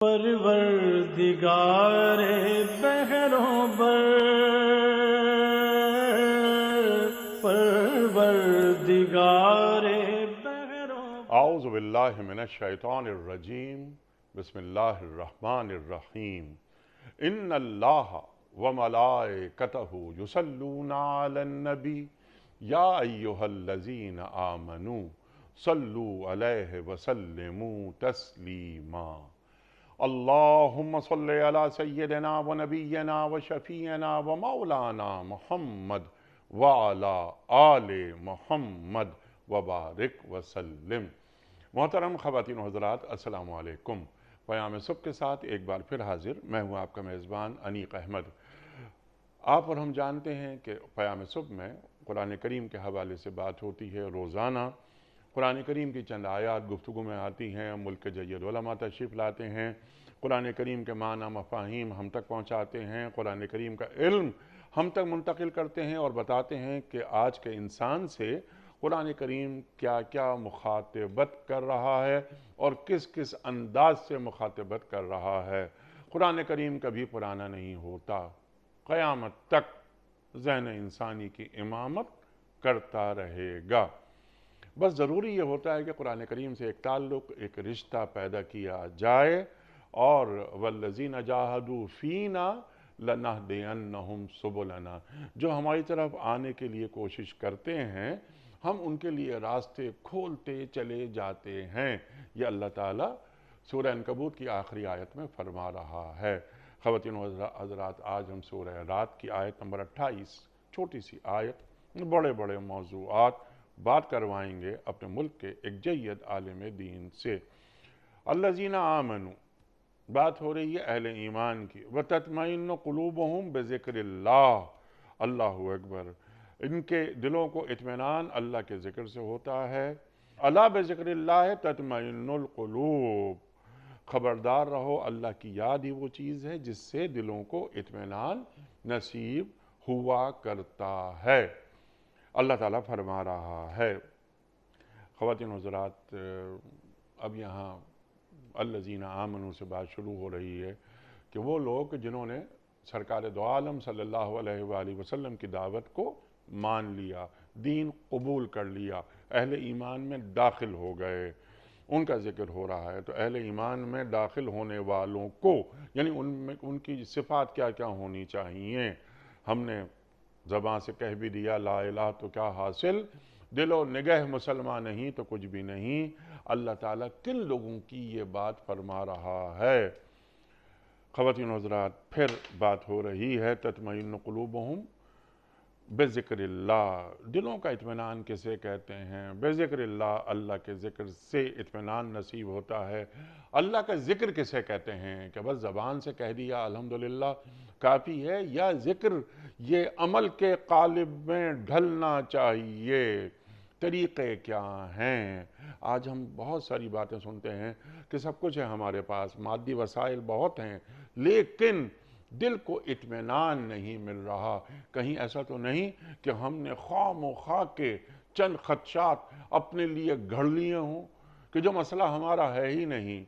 پروردگار بہروں بر، پروردگار بہروں بر۔ اعوذ باللہ من الشیطان الرجیم، بسم اللہ الرحمن الرحیم۔ ان اللہ وملائکتہ یصلون علی النبی یا ایہا الذین آمنوا صلوا علیہ وسلموا تسلیما۔ اللہم صل علی سیدنا و نبینا و شفیعنا و مولانا محمد وعلی آل محمد وبارک وسلم۔ محترم خواتین و حضرات، السلام علیکم۔ پیام صبح کے ساتھ ایک بار پھر حاضر، میں ہوں آپ کا میزبان انیق احمد۔ آپ اور ہم جانتے ہیں کہ پیام صبح میں قرآن کریم کے حوالے سے بات ہوتی ہے روزانہ۔ قرآن کریم کی چند آیات گفتگو میں آتی ہیں، ملک کے جید علماء تشریف لاتے ہیں، قرآن کریم کے معنی مفاہیم ہم تک پہنچاتے ہیں، قرآن کریم کا علم ہم تک منتقل کرتے ہیں اور بتاتے ہیں کہ آج کے انسان سے قرآن کریم کیا کیا مخاطبت کر رہا ہے اور کس کس انداز سے مخاطبت کر رہا ہے۔ قرآن کریم کبھی پرانا نہیں ہوتا، قیامت تک ذہن انسانی کی امامت کرتا رہے گا۔ بس ضروری یہ ہوتا ہے کہ قرآن کریم سے ایک تعلق، ایک رشتہ پیدا کیا جائے، اور والذین جاہدوا فینا لنہدینہم سبلنا، جو ہماری طرف آنے کے لیے کوشش کرتے ہیں ہم ان کے لیے راستے کھولتے چلے جاتے ہیں۔ یہ اللہ تعالیٰ سورہ عنکبوت کی آخری آیت میں فرما رہا ہے۔ خواتین و حضرات، آج ہم سورہ رات کی آیت نمبر 28، چھوٹی سی آیت، بڑے بڑے موضوعات بات کروائیں گے اپنے ملک کے ایک جید عالم دین سے۔ الذین آمنوا، بات ہو رہی ہے اہل ایمان کی، وتطمئن قلوبہم بذکر اللہ، اللہ اکبر، ان کے دلوں کو اطمینان اللہ کے ذکر سے ہوتا ہے۔ الا بذکر اللہ تطمئن القلوب، خبردار رہو، اللہ کی یاد ہی وہ چیز ہے جس سے دلوں کو اطمینان نصیب ہوا کرتا ہے۔ اللہ تعالیٰ فرما رہا ہے۔ خواتین و حضرات، اب یہاں الذین آمنوا سے بات شروع ہو رہی ہے کہ وہ لوگ جنہوں نے سرکار دو عالم صلی اللہ علیہ وآلہ وسلم کی دعوت کو مان لیا، دین قبول کر لیا، اہل ایمان میں داخل ہو گئے، ان کا ذکر ہو رہا ہے۔ تو اہل ایمان میں داخل ہونے والوں کو، یعنی ان کی صفات کیا کیا ہونی چاہیے۔ ہم نے زبان سے کہہ بھی دیا لا الہ تو کیا حاصل، دل و نگہ مسلمان نہیں تو کچھ بھی نہیں۔ اللہ تعالیٰ کن لوگوں کی یہ بات فرما رہا ہے؟ خواتین و حضرات، پھر بات ہو رہی ہے تطمئن قلوبہم بذکر اللہ، دلوں کا اطمینان کسے کہتے ہیں؟ بذکر اللہ، اللہ کے ذکر سے اطمینان نصیب ہوتا ہے۔ اللہ کا ذکر کسے کہتے ہیں؟ کہ بس زبان سے کہہ دیا الحمدللہ کافی ہے، یا ذکر یہ عمل کے قالب میں ڈھلنا چاہیے؟ طریقے کیا ہیں؟ آج ہم بہت ساری باتیں سنتے ہیں کہ سب کچھ ہے ہمارے پاس، مادی وسائل بہت ہیں، لیکن دل کو اطمینان نہیں مل رہا۔ کہیں ایسا تو نہیں کہ ہم نے خواہ مخواہ کے چند خدشات اپنے لیے گھڑ لیے ہوں کہ جو مسئلہ ہمارا ہے ہی نہیں،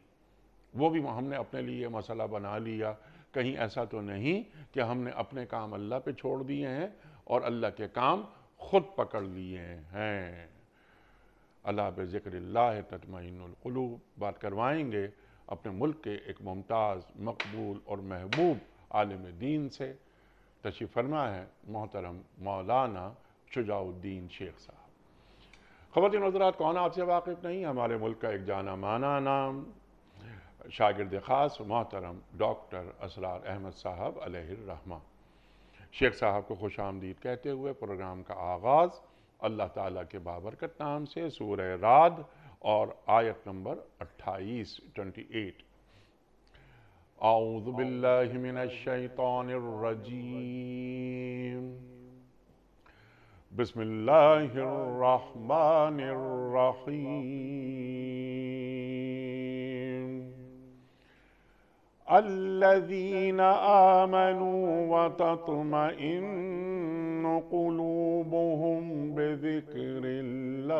وہ بھی ہم نے اپنے لیے مسئلہ بنا لیا؟ کہیں ایسا تو نہیں کہ ہم نے اپنے کام اللہ پہ چھوڑ دیے ہیں اور اللہ کے کام خود پکڑ لیے ہیں؟ الا بذکر اللہ تطمئن القلوب بات کروائیں گے اپنے ملک کے ایک ممتاز، مقبول اور محبوب عالم دین سے۔ تشریف فرما ہے محترم مولانا شجاع الدین شیخ صاحب۔ خواتین و حضرات، کون آپ سے واقف نہیں، ہمارے ملک کا ایک جانا مانا نام، شاگرد خاص محترم ڈاکٹر اسرار احمد صاحب علیہ الرحمہ۔ شیخ صاحب کو خوش آمدید کہتے ہوئے پروگرام کا آغاز اللہ تعالیٰ کے بابرکت نام سے، سورہ رعد اور آیت نمبر 28۔ اعوذ باللہ من الشیطان الرجیم، بسم اللہ الرحمن الرحیم۔ الذین آمنوا وتطمئن قلوبهم بذکر اللہ،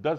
10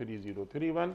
3031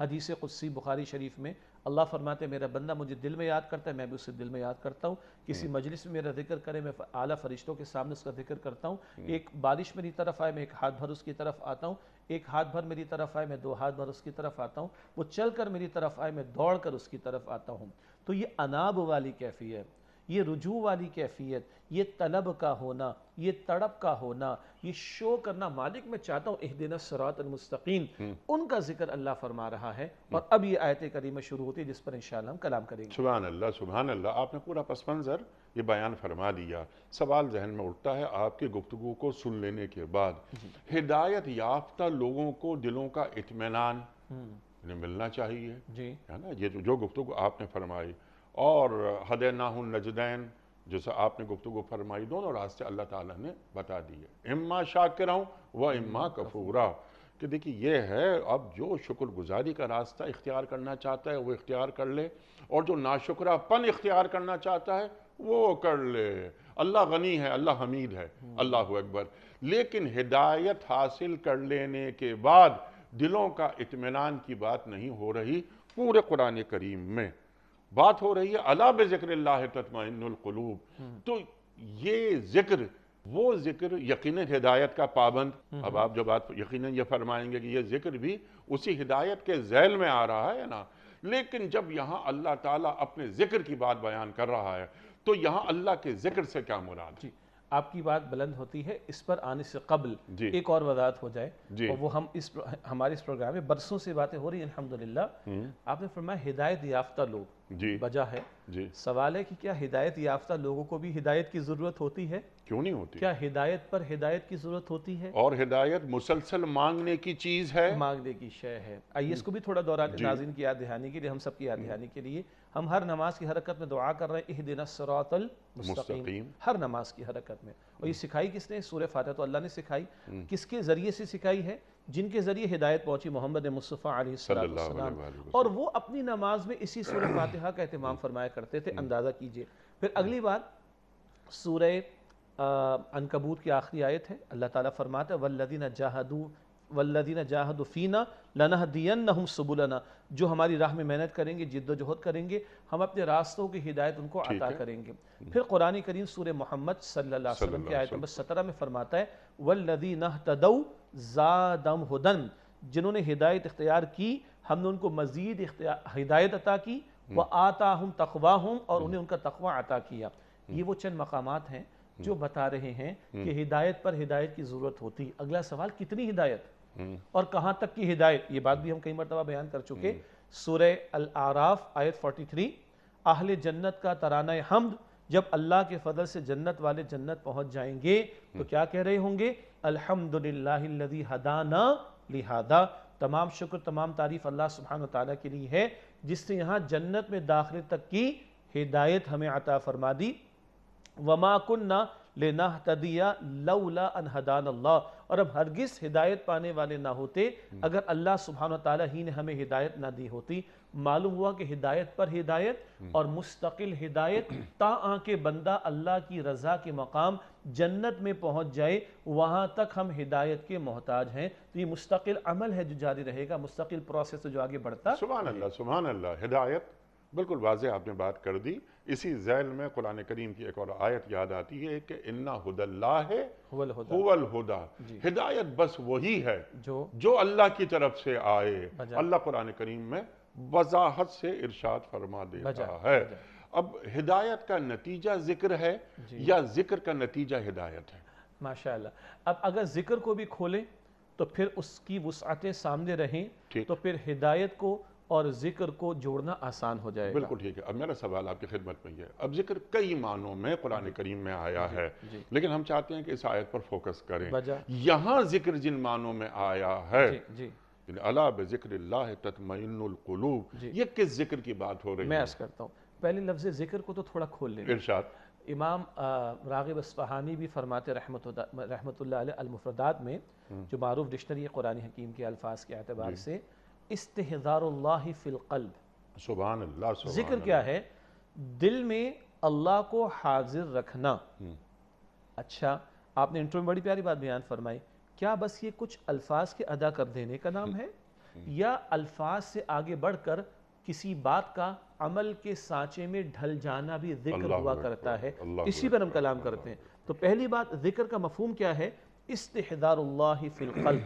حدیث قدسی بخاری شریف میں اللہ فرماتے ہیں میرا بندہ مجھے دل میں یاد کرتا ہے، میں بھی اسے دل میں یاد کرتا ہوں. کسی مجلس میں میرا ذکر کرے، میں اعلیٰ فرشتوں کے سامنے اس کا ذکر کرتا ہوں. ایک بارش میری طرف آئے، میں ایک ہاتھ بھر اس کی طرف آتا ہوں. ایک ہاتھ بھر میری طرف آئے، میں دو ہاتھ بھر اس کی طرف آتا ہوں. وہ چل کر میری طرف آئے، میں دوڑ کر اس کی طرف آتا ہوں. تو یہ اناب والی کیفیت، یہ رجوع والی کیفیت، یہ طلب کا ہونا، یہ تڑپ کا ہونا، یہ شو کرنا مالک میں چاہتا ہوں اہدنا الصراط المستقیم، ان کا ذکر اللہ فرما رہا ہے. اور اب یہ آیت کریمہ شروع ہوتی ہے جس پر انشاءاللہ ہم کلام کریں گے. سبحان اللہ سبحان اللہ. آپ نے پورا پس منظر یہ بیان فرما دیا. سوال ذہن میں اٹھتا ہے آپ کی گفتگو کو سن لینے کے بعد، ہدایت یافتہ لوگوں کو دلوں کا اطمینان ملنا چاہیے، جی ہے نا. یہ جو گفتگو آپ نے فرمائی، اور ہدیناہ النجدین جیسا آپ نے گفتگو فرمائی، دونوں راستے اللہ تعالیٰ نے بتا دیے، اما شاکرا و اما کفورا. کہ دیکھیے یہ ہے، اب جو شکر گزاری کا راستہ اختیار کرنا چاہتا ہے وہ اختیار کر لے، اور جو ناشکرہ پن اختیار کرنا چاہتا ہے وہ کر لے. اللہ غنی ہے، اللہ حمید ہے، اللہ اکبر. لیکن ہدایت حاصل کر لینے کے بعد دلوں کا اطمینان کی بات نہیں ہو رہی. پورے قرآن کریم میں بات ہو رہی ہے الا بذکر اللہ تطمئن القلوب. تو یہ ذکر، وہ ذکر یقیناً ہدایت کا پابند. اب آپ جو بات یقیناً یہ فرمائیں گے کہ یہ ذکر بھی اسی ہدایت کے ذیل میں آ رہا ہے نا. لیکن جب یہاں اللہ تعالیٰ اپنے ذکر کی بات بیان کر رہا ہے تو یہاں اللہ کے ذکر سے کیا مراد ہے؟ جی آپ کی بات بلند ہوتی ہے. اس پر آنے سے قبل ایک اور وضاحت ہو جائے، اور وہ ہمارے اس پروگرام میں برسوں سے باتیں ہو رہی ہیں الحمدللہ. آپ نے فرمایا ہدایت یافتہ لوگ، وجہ ہے. سوال ہے کہ کیا ہدایت یافتہ لوگوں کو بھی ہدایت کی ضرورت ہوتی ہے؟ کیوں نہیں ہوتی؟ کیا ہدایت پر ہدایت کی ضرورت ہوتی ہے؟ اور ہدایت مسلسل مانگنے کی چیز ہے، مانگنے کی شے ہے. آئیے اس کو بھی تھوڑا دوران ناظرین کی یاد دہانی کے لیے، ہم سب کی یاد دہانی کے لیے، ہم ہر نماز کی حرکت میں دعا کر رہے ہیں اہدنا الصراط المستقیم، ہر نماز کی حرکت میں. اور یہ سکھائی کس نے؟ سورہ فاتحہ تو اللہ نے سکھائی. کس کے ذریعے سے سکھائی ہے؟ جن کے ذریعے ہدایت پہنچی محمد مصطفیٰ علیہ السلام. اور وہ اپنی نماز میں اسی سورہ فاتحہ کا اہتمام فرمایا کرتے تھے. اندازہ کیجئے. پھر اگلی بات سورہ عنکبوت کی آخری آیت ہے. اللہ تعالیٰ فرماتا ہے والذین جاہدوا فینا لنہدینہم سبلنا. جو ہماری راہ میں محنت کریں گے، جد و جہد کریں گے، ہم اپنے راستوں کی ہدایت ان کو عطا کریں گے. پھر قرآن کریم سورہ محمد صلی اللہ علیہ وسلم کی آیت نمبر 17 میں فرماتا ہے والذین اہتدوا زادہم ھدی. جنہوں نے ہدایت اختیار کی ہم نے ان کو مزید ہدایت عطا کی. وآتاہم تقواہم، اور انہیں ان کا تقوی عطا کیا. یہ وہ چند مقامات ہیں جو بتا رہے ہیں کہ ہدایت پر ہدایت کی ضرورت ہوتی. اگلا سوال کتنی ہدایت اور کہاں تک کی ہدایت؟ یہ بات بھی ہم کئی مرتبہ بیان کر چکے. سورہ الاعراف آیت 43، اہل جنت کا ترانہ حمد جب اللہ کے فضل سے جنت والے جنت پہنچ جائیں گے تو کیا کہہ رہے ہوں گے؟ الحمدللہ الذی ہدانا لہذا. تمام شکر تمام تعریف اللہ سبحانہ وتعالیٰ کے لیے ہے جس نے یہاں جنت میں داخلے تک کی ہدایت ہمیں عطا فرما دی. وما کننا لنہتدی لولا ان ہدانا اللہ. اور اب ہرگز ہدایت پانے والے نہ ہوتے اگر اللہ سبحانہ وتعالیٰ ہی نے ہمیں ہدایت نہ دی ہوتی. معلوم ہوا کہ ہدایت پر ہدایت اور مستقل ہدایت تا آنکہ بندہ اللہ کی رضا کے مقام جنت میں پہنچ جائے وہاں تک ہم ہدایت کے محتاج ہیں. تو یہ مستقل عمل ہے جو جاری رہے گا، مستقل پروسیس جو آگے بڑھتا. سبحان اللہ سبحان اللہ. ہدایت بالکل واضح آپ نے بات کر دی. اسی ذیل میں قرآن کریم کی ایک اور آیت یاد آتی ہے کہ اِنَّ هُدَى اللَّهِ هُوَ الْهُدَى. ہدایت بس وہی ہے جو اللہ کی طرف سے آئے. اللہ قرآن کریم میں وضاحت سے ارشاد فرما دیتا ہے. اب ہدایت کا نتیجہ ذکر ہے یا ذکر کا نتیجہ ہدایت ہے؟ ماشاءاللہ. اب اگر ذکر کو بھی کھولیں تو پھر اس کی وسعتیں سامنے رہیں تو پھر ہدایت کو اور ذکر کو جوڑنا آسان ہو جائے گا. بالکل ٹھیک ہے. اب میرا سوال آپ کی خدمت میں یہ ہے، اب ذکر کئی معنوں میں قرآن کریم میں آیا ہے، لیکن ہم چاہتے ہیں کہ اس آیت پر فوکس کریں. یہاں ذکر جن معنوں میں آیا ہے، الا بذکر اللہ تطمئن القلوب، یہ کس ذکر کی بات ہو رہی ہے؟ میں عرض کرتا ہوں. پہلے لفظ ذکر کو تو تھوڑا کھول لیں. ارشاد. امام راغب اصفہانی بھی فرماتے رحمت اللہ علیہ المفردات میں، جو معروف ڈکشنری ہے قرآن حکیم کے الفاظ کے اعتبار سے، استحضار اللہ فی القلب. سبحان اللہ. ذکر کیا ہے؟ دل میں اللہ کو حاضر رکھنا. اچھا، آپ نے انٹرو میں بڑی پیاری بات بیان فرمائی. کیا بس یہ کچھ الفاظ کے ادا کر دینے کا نام ہے؟ یا الفاظ سے آگے بڑھ کر کسی بات کا عمل کے سانچے میں ڈھل جانا بھی ذکر ہوا کرتا ہے. اسی پر ہم کلام کرتے ہیں. تو پہلی بات ذکر کا مفہوم کیا ہے؟ استحضار اللہ فی القلب،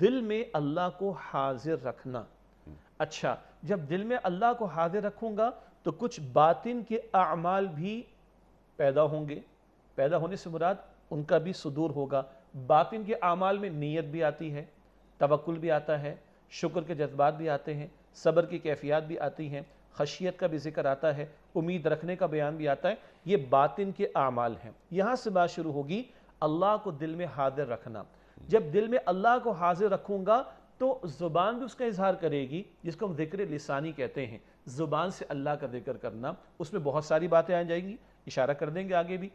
دل میں اللہ کو حاضر رکھنا. اچھا، جب دل میں اللہ کو حاضر رکھوں گا تو کچھ باطن کے اعمال بھی پیدا ہوں گے. پیدا ہونے سے مراد ان کا بھی صدور ہوگا. باطن کے اعمال میں نیت بھی آتی ہے، توکل بھی آتا ہے، شکر کے جذبات بھی آتے ہیں، صبر کی کیفیات بھی آتی ہیں، خشیت کا بھی ذکر آتا ہے، امید رکھنے کا بیان بھی آتا ہے. یہ باطن کے اعمال ہیں. یہاں سے بات شروع ہوگی اللہ کو دل میں حاضر رکھنا. جب دل میں اللہ کو حاضر رکھوں گا تو زبان بھی اس کا اظہار کرے گی، جس کو ہم ذکر لسانی کہتے ہیں. زبان سے اللہ کا ذکر کرنا، اس میں بہت ساری باتیں آ جائیں گی، اشارہ کر دیں گے آگے بھی.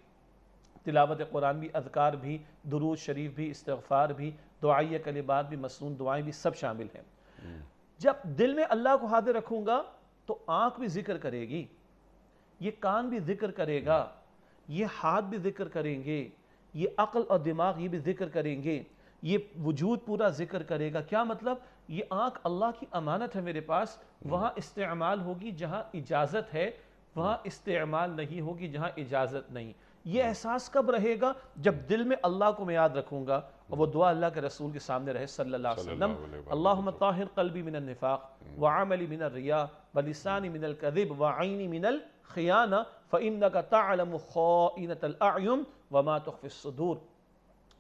تلاوت قرآن بھی، اذکار بھی، درود شریف بھی، استغفار بھی، دعائیہ کلمات بھی، مسنون دعائیں بھی، سب شامل ہیں. جب دل میں اللہ کو حاضر رکھوں گا تو آنکھ بھی ذکر کرے گی، یہ کان بھی ذکر کرے گا، یہ ہاتھ بھی ذکر کریں گے، یہ عقل اور دماغ یہ بھی ذکر کریں گے، یہ وجود پورا ذکر کرے گا. کیا مطلب؟ یہ آنکھ اللہ کی امانت ہے میرے پاس، وہاں استعمال ہوگی جہاں اجازت ہے، وہاں استعمال نہیں ہوگی جہاں اجازت نہیں. یہ احساس کب رہے گا؟ جب دل میں اللہ کو میں یاد رکھوں گا. اور وہ دعا اللہ کے رسول کے سامنے رہے صلی اللہ علیہ وسلم: اللہم طاہر قلبی من النفاق وعملی من الریا ولسانی من الکذب وعینی من الخیانہ فإنک تعلم خائنۃ الاعین وما تخفی الصدور.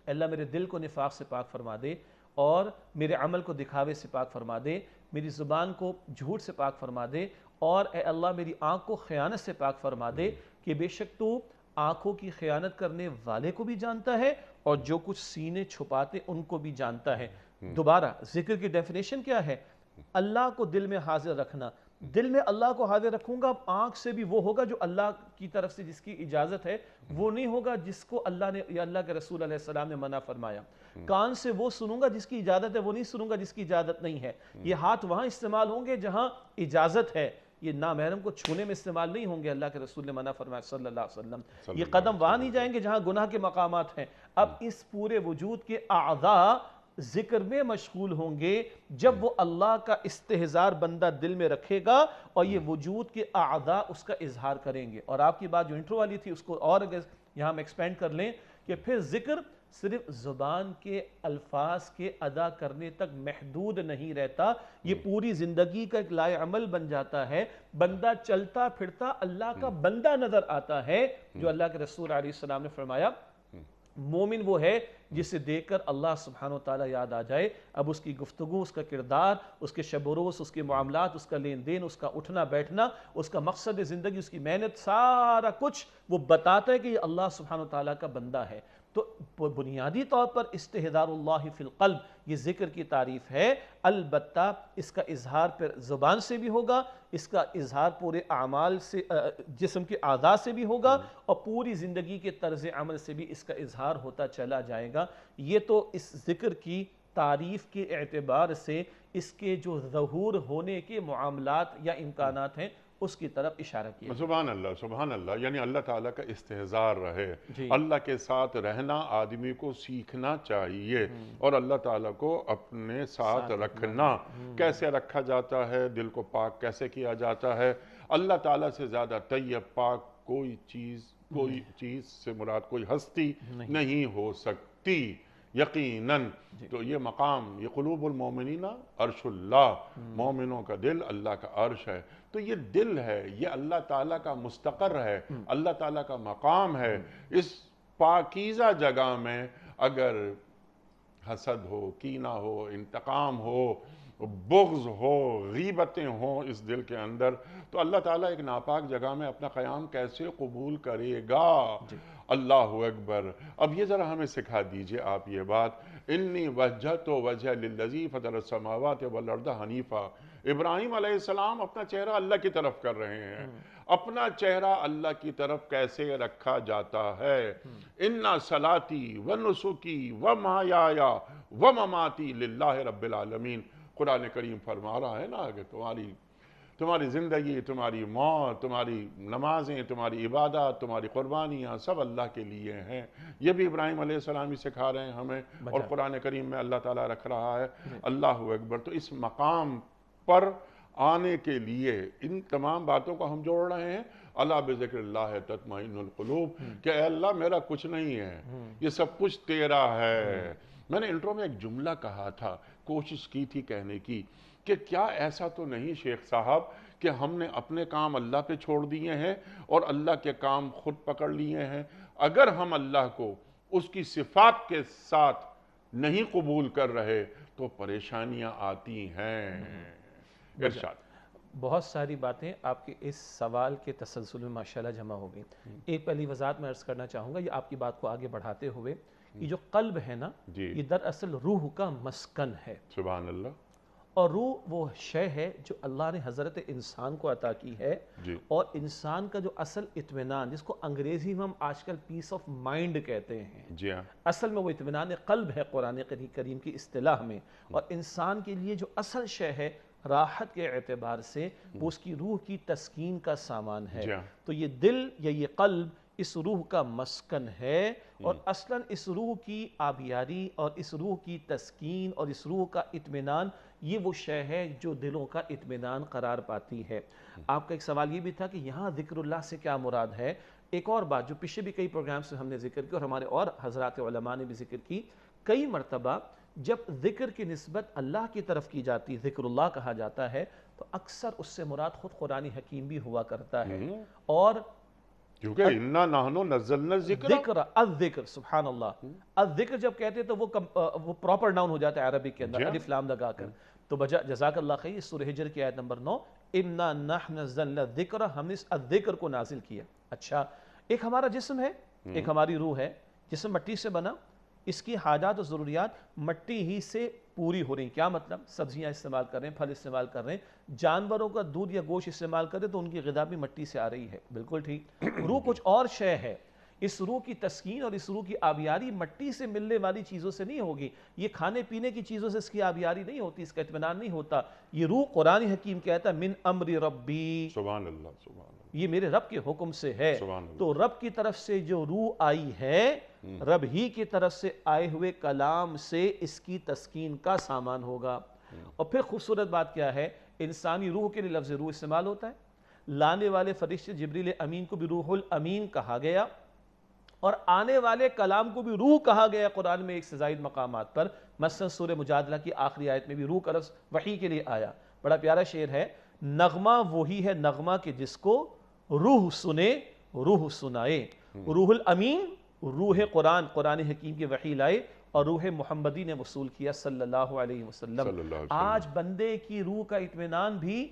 اللہ میرے دل کو نفاق سے پاک فرما دے، اور میرے عمل کو دکھاوے سے پاک فرما دے، میری زبان کو جھوٹ سے پاک فرما دے، اور اے اللہ میری آنکھ کو خیانت سے پاک فرما دے، کہ بے شک تو آنکھوں کی خیانت کرنے والے کو بھی جانتا ہے اور جو کچھ سینے چھپاتے ان کو بھی جانتا ہے. دوبارہ ذکر کی ڈیفینیشن کیا ہے؟ اللہ کو دل میں حاضر رکھنا. دل میں اللہ کو حاضر رکھوں گا، اب آنکھ سے بھی وہ ہوگا جو اللہ کی طرف سے جس کی اجازت ہے، وہ نہیں ہوگا جس کو اللہ نے یا اللہ کے رسول علیہ السلام نے منع فرمایا. کان سے وہ سنوں گا جس کی اجازت ہے، وہ نہیں سنوں گا جس کی اجازت نہیں ہے. یہ ہاتھ وہاں استعمال ہوں گے جہاں اجازت ہے، یہ نامحرم کو چھونے میں استعمال نہیں ہوں گے، اللہ کے رسول نے منع فرمایا صلی اللہ علیہ وسلم. یہ قدم وہاں نہیں جائیں گے جہاں گناہ کے مقامات ہیں. اب اس پورے وجود کے اعضاء ذکر میں مشغول ہوں گے جب وہ اللہ کا استحضار بندہ دل میں رکھے گا، اور یہ وجود کے اعضاء اس کا اظہار کریں گے. اور آپ کی بات جو انٹرو والی تھی اس کو اور اگر یہاں ہم ایکسپینڈ کر لیں کہ پھر ذکر صرف زبان کے الفاظ کے ادا کرنے تک محدود نہیں رہتا، یہ پوری زندگی کا ایک لائے عمل بن جاتا ہے. بندہ چلتا پھرتا اللہ کا بندہ نظر آتا ہے، جو اللہ کے رسول علیہ السلام نے فرمایا مومن وہ ہے جسے دیکھ کر اللہ سبحانہ وتعالی یاد آ جائے. اب اس کی گفتگو، اس کا کردار، اس کے شب و روز، اس کے معاملات، اس کا لین دین، اس کا اٹھنا بیٹھنا، اس کا مقصد زندگی، اس کی محنت، سارا کچھ وہ بتاتا ہے کہ یہ اللہ سبحانہ وتعالی کا بندہ ہے. تو بنیادی طور پر استحضار اللہ فی القلب یہ ذکر کی تعریف ہے. البتہ اس کا اظہار پھر زبان سے بھی ہوگا، اس کا اظہار پورے اعمال سے، جسم کے اعضاء سے بھی ہوگا، اور پوری زندگی کے طرز عمل سے بھی اس کا اظہار ہوتا چلا جائے گا. یہ تو اس ذکر کی تعریف کے اعتبار سے اس کے جو ظہور ہونے کے معاملات یا امکانات ہیں اس کی طرف اشارہ کیا. سبحان اللہ، سبحان اللہ. یعنی اللہ تعالیٰ کا استحضار رہے، اللہ کے ساتھ رہنا آدمی کو سیکھنا چاہیے، اور اللہ تعالیٰ کو اپنے ساتھ رکھنا. کیسے رکھا جاتا ہے؟ دل کو پاک کیسے کیا جاتا ہے؟ اللہ تعالیٰ سے زیادہ طیب پاک کوئی چیز سے مراد کوئی ہستی نہیں ہو سکتی یقیناً. تو یہ مقام، یہ قلوب المومنین عرش اللہ، مومنوں کا دل اللہ کا عرش ہے. تو یہ دل ہے، یہ اللہ تعالیٰ کا مستقر ہے، اللہ تعالیٰ کا مقام ہے. اس پاکیزہ جگہ میں اگر حسد ہو، کینہ ہو، انتقام ہو، بغض ہو، غیبتیں ہوں اس دل کے اندر، تو اللہ تعالیٰ ایک ناپاک جگہ میں اپنا قیام کیسے قبول کرے گا؟ اللہ اکبر. اب یہ ذرا ہمیں سکھا دیجئے آپ یہ بات. انی وجہت وجہ للذی فطر السماوات والارض حنیفا. ابراہیم علیہ السلام اپنا چہرہ اللہ کی طرف کر رہے ہیں. اپنا چہرہ اللہ کی طرف کیسے رکھا جاتا ہے؟ اِنَّ صَلَاتِي وَنُسُكِي وَمَحْيَايَ وَمَمَاتِي لِلَّهِ رَبِّ الْعَالَمِينَ. قرآن کریم فرما رہا ہے نا کہ تمہاری زندگی، تمہاری موت، تمہاری نمازیں، تمہاری عبادات، تمہاری قربانیاں سب اللہ کے لیے ہیں۔ یہ بھی ابراہیم علیہ السلام ہی سکھا رہے ہیں ہمیں، اور قرآن کریم میں اللہ تعالیٰ رکھ رہا ہے۔ اللہ اکبر۔ تو اس مقام پر آنے کے لیے ان تمام باتوں کو ہم جوڑ رہے ہیں۔ اللہ بذکر اللہ تطمئن القلوب، کہ اے اللہ میرا کچھ نہیں ہے، یہ سب کچھ تیرا ہے۔ میں نے انٹرو میں ایک جملہ کہا تھا، کوشش کی تھی کہنے کی، کہ کیا ایسا تو نہیں شیخ صاحب کہ ہم نے اپنے کام اللہ پہ چھوڑ دیے ہیں اور اللہ کے کام خود پکڑ لیے ہیں؟ اگر ہم اللہ کو اس کی صفات کے ساتھ نہیں قبول کر رہے تو پریشانیاں آتی ہیں۔ ارشاد۔ بہت ساری باتیں آپ کے اس سوال کے تسلسل میں ماشاءاللہ جمع ہو گئی۔ ایک پہلی وضاحت میں عرض کرنا چاہوں گا، یہ آپ کی بات کو آگے بڑھاتے ہوئے، یہ جو قلب ہے نا، یہ دراصل روح کا مسکن ہے۔ سبحان اللہ۔ اور روح وہ شے ہے جو اللہ نے حضرت انسان کو عطا کی ہے، اور انسان کا جو اصل اطمینان، جس کو انگریزی میں ہم آج کل پیس آف مائنڈ کہتے ہیں، اصل میں وہ اطمینان قلب ہے قرآن کریم کی اصطلاح میں۔ اور انسان کے لیے جو اصل شے ہے راحت کے اعتبار سے، وہ اس کی روح کی تسکین کا سامان ہے۔ تو یہ دل یا یہ قلب اس روح کا مسکن ہے، اور اصلاً اس روح کی آبیاری اور اس روح کی تسکین اور اس روح کا اطمینان، یہ وہ شے ہے جو دلوں کا اطمینان قرار پاتی ہے۔ آپ کا ایک سوال یہ بھی تھا کہ یہاں ذکر اللہ سے کیا مراد ہے۔ ایک اور بات جو پچھلے بھی کئی پروگرامز میں ہم نے ذکر کی اور ہمارے اور حضرات علماء نے بھی ذکر کی، کئی مرتبہ جب ذکر کی نسبت اللہ کی طرف کی جاتی، ذکر اللہ کہا جاتا ہے، تو اکثر اس سے مراد خود قرآن حکیم بھی ہوا کرتا ہے۔ اور کیونکہ اِنَّا نَحْنُ نَزَّلْنَا الذِّكْرَ، الذکر، سبحان اللہ، الذکر جب کہتے ہیں تو وہ پراپر ناؤن ہو جاتا ہے عربی کے اندر، الف لام لگا کر۔ تو جزاک اللہ خیر، سورہ ہجر کی آیت نمبر 9، اِنَّا نَحْنُ نَزَّلْنَا الذِّكْرَ، ہم نے اس الذکر کو نازل کیا۔ اچھا، ایک ہمارا جسم ہے، ایک ہماری روح ہے، جسم مٹی سے بنا، اس کی حاجات و ضروریات مٹی ہی سے پوری ہو رہی ہیں۔ کیا مطلب؟ سبزیاں استعمال کر رہے ہیں، پھل استعمال کر رہے ہیں، جانوروں کا دودھ یا گوشت استعمال کر رہے ہیں تو ان کی غذا بھی مٹی سے آ رہی ہے، بالکل ٹھیک۔ روح کچھ اور شے ہے، اس روح کی تسکین اور اس روح کی آبیاری مٹی سے ملنے والی چیزوں سے نہیں ہوگی، یہ کھانے پینے کی چیزوں سے اس کی آبیاری نہیں ہوتی، اس کا اطمینان نہیں ہوتا۔ یہ روح قرآن حکیم کہتا ہے من امر ربی، سبحان اللہ، سبحان اللہ، یہ میرے رب کے حکم سے ہے۔ تو رب کی طرف سے جو روح آئی ہے، رب ہی کی طرف سے آئے ہوئے کلام سے اس کی تسکین کا سامان ہوگا۔ اور پھر خوبصورت بات کیا ہے، انسانی روح کے لیے لفظ روح استعمال ہوتا ہے، لانے والے فرشتے جبریل امین کو بھی روح الامین کہا گیا، اور آنے والے کلام کو بھی روح کہا گیا قرآن میں ایک سے زائد مقامات پر۔ مثلا سورہ مجادلہ کی آخری آیت میں بھی روح کا لفظ وحی کے لیے آیا۔ بڑا پیارا شعر ہے، نغمہ وہی ہے نغمہ کہ جس کو روح سنے روح سنائے۔ روح الامین، روح قرآن، قرآن حکیم کی وحی لائے، اور روح محمدی نے وصول کیا صلی اللہ علیہ وسلم۔ آج بندے کی روح کا اطمینان بھی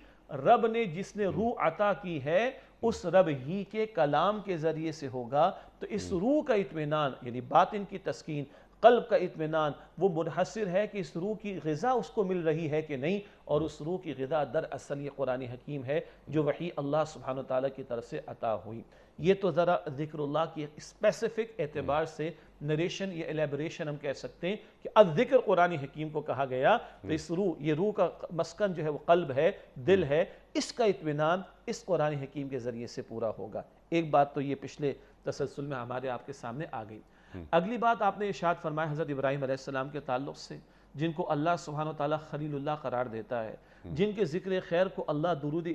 رب نے جس نے روح عطا کی ہے اس رب ہی کے کلام کے ذریعے سے ہوگا۔ تو اس روح کا اطمینان یعنی باطن کی تسکین، قلب کا اطمینان، وہ منحصر ہے کہ اس روح کی غذا اس کو مل رہی ہے کہ نہیں، اور اس روح کی غذا دراصل یہ قرآن حکیم ہے جو وحی اللہ سبحانہ وتعالی کی طرف سے عطا ہوئی۔ یہ تو ذرا ذکر اللہ کی اسپیسیفک اعتبار سے نریشن یا الیبریشن ہم کہہ سکتے ہیں کہ الذکر قرآن حکیم کو کہا گیا۔ تو اس روح، یہ روح کا مسکن جو ہے وہ قلب ہے، دل ہے، اس کا اطمینان اس قرآن حکیم کے ذریعے سے پورا ہوگا۔ ایک بات تو یہ پچھلے تسلسل میں ہمارے آپ کے سامنے آ گئی۔ اگلی بات آپ نے ارشاد فرمایا حضرت ابراہیم علیہ السلام کے تعلق سے، جن کو اللہ سبحانہ وتعالی خلیل اللہ قرار دیتا ہے، جن کے ذکر خیر کو اللہ درود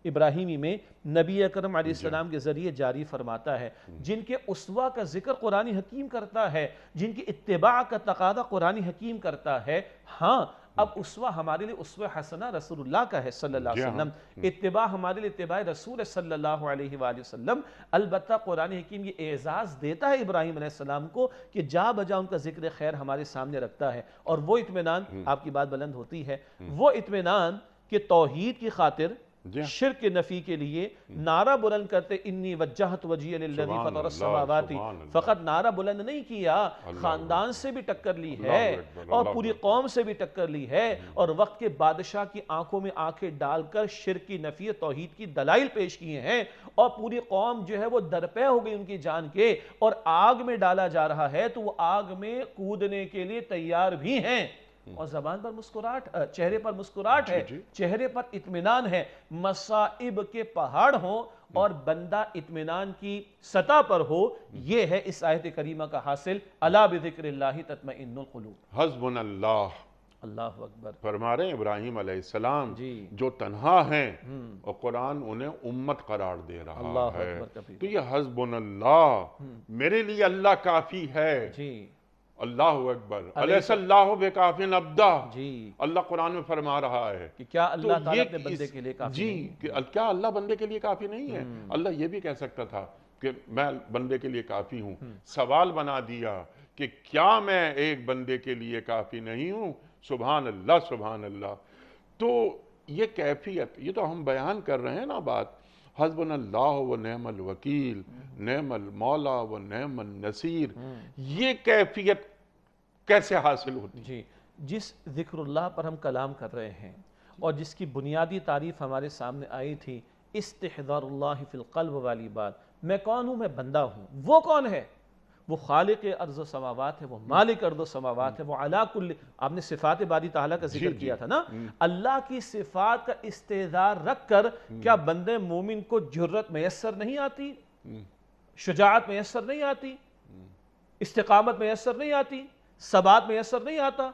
ابراہیمی میں نبی اکرم علیہ السلام کے ذریعے جاری فرماتا ہے، جن کے اسوہ کا ذکر قرآن حکیم کرتا ہے، جن کی اتباع کا تقاضا قرآن حکیم کرتا ہے۔ ہاں، اب اسوہ ہمارے لیے اسوہ حسنہ رسول اللہ کا ہے صلی اللہ علیہ وسلم، اتباع ہمارے لیے اتباع رسول صلی اللہ علیہ وآلہ وسلم۔ البتہ قرآن حکیم یہ اعزاز دیتا ہے ابراہیم علیہ السلام کو کہ جا بجا ان کا ذکر خیر ہمارے سامنے رکھتا ہے، اور وہ اطمینان، آپ کی بات بلند ہوتی ہے، وہ اطمینان کہ توحید کی خاطر، شرک نفی کے لیے نعرہ بلند کرتے انی وجہت وجہی للذی فطر السماوات، فقط نعرہ بلند نہیں کیا، خاندان سے بھی ٹکر لی ہے اور پوری قوم سے بھی ٹکر لی ہے، اور وقت کے بادشاہ کی آنکھوں میں آنکھیں ڈال کر شرک کی نفی توحید کی دلائل پیش کیے ہیں، اور پوری قوم جو ہے وہ درپے ہو گئی ان کی جان کے، اور آگ میں ڈالا جا رہا ہے تو وہ آگ میں کودنے کے لیے تیار بھی ہیں۔ اور زبان پر مسکراہٹ، چہرے پر مسکراہٹ ہے، چہرے پر اطمینان ہے، مصائب کے پہاڑ ہوں اور بندہ اطمینان کی سطح پر ہو، یہ ہے اس آیت کریمہ کا حاصل، الا بذکر اللہ تطمئن القلوب۔ حسبنا اللہ، اللہ اکبر۔ فرما رہے ہیں ابراہیم علیہ السلام جی جو تنہا ہیں اور قرآن انہیں امت قرار دے رہا اللہ ہے، اکبر کبیر۔ تو یہ حسبنا اللہ، میرے لیے اللہ کافی ہے۔ جی اللہ اکبر، الیس اللہ بکاف عبدہ، جی، اللہ قرآن میں فرما رہا ہے کہ کیا اللہ تو تعالیٰ یہ اپنے بندے کے لیے کافی جی نہیں ہے؟ کہ کیا اللہ بندے کے لیے کافی نہیں ہے؟ اللہ یہ بھی کہہ سکتا تھا کہ میں بندے کے لیے کافی ہوں، سوال بنا دیا کہ کیا میں ایک بندے کے لیے کافی نہیں ہوں؟ سبحان اللہ سبحان اللہ۔ تو یہ کیفیت، یہ تو ہم بیان کر رہے ہیں نا بات، حسبنا اللہ و نعم الوکیل، نعم المولا و نعم النصیر، یہ کیفیت کیسے حاصل ہوتی؟ جی، جس ذکر اللہ پر ہم کلام کر رہے ہیں اور جس کی بنیادی تعریف ہمارے سامنے آئی تھی، استحضار اللہ فی القلب والی بات، میں کون ہوں؟ میں بندہ ہوں۔ وہ کون ہے؟ وہ خالق ارض و سماوات ہے، وہ مالک ارض و سماوات ہے، وہ علا کل، آپ نے صفات باری تعالیٰ کا ذکر کیا تھا نا، اللہ کی صفات کا استحضار رکھ کر کیا بندے مومن کو جرت میسر نہیں آتی، شجاعت میسر نہیں آتی، استقامت میسر نہیں آتی، ثبات میسر نہیں آتا؟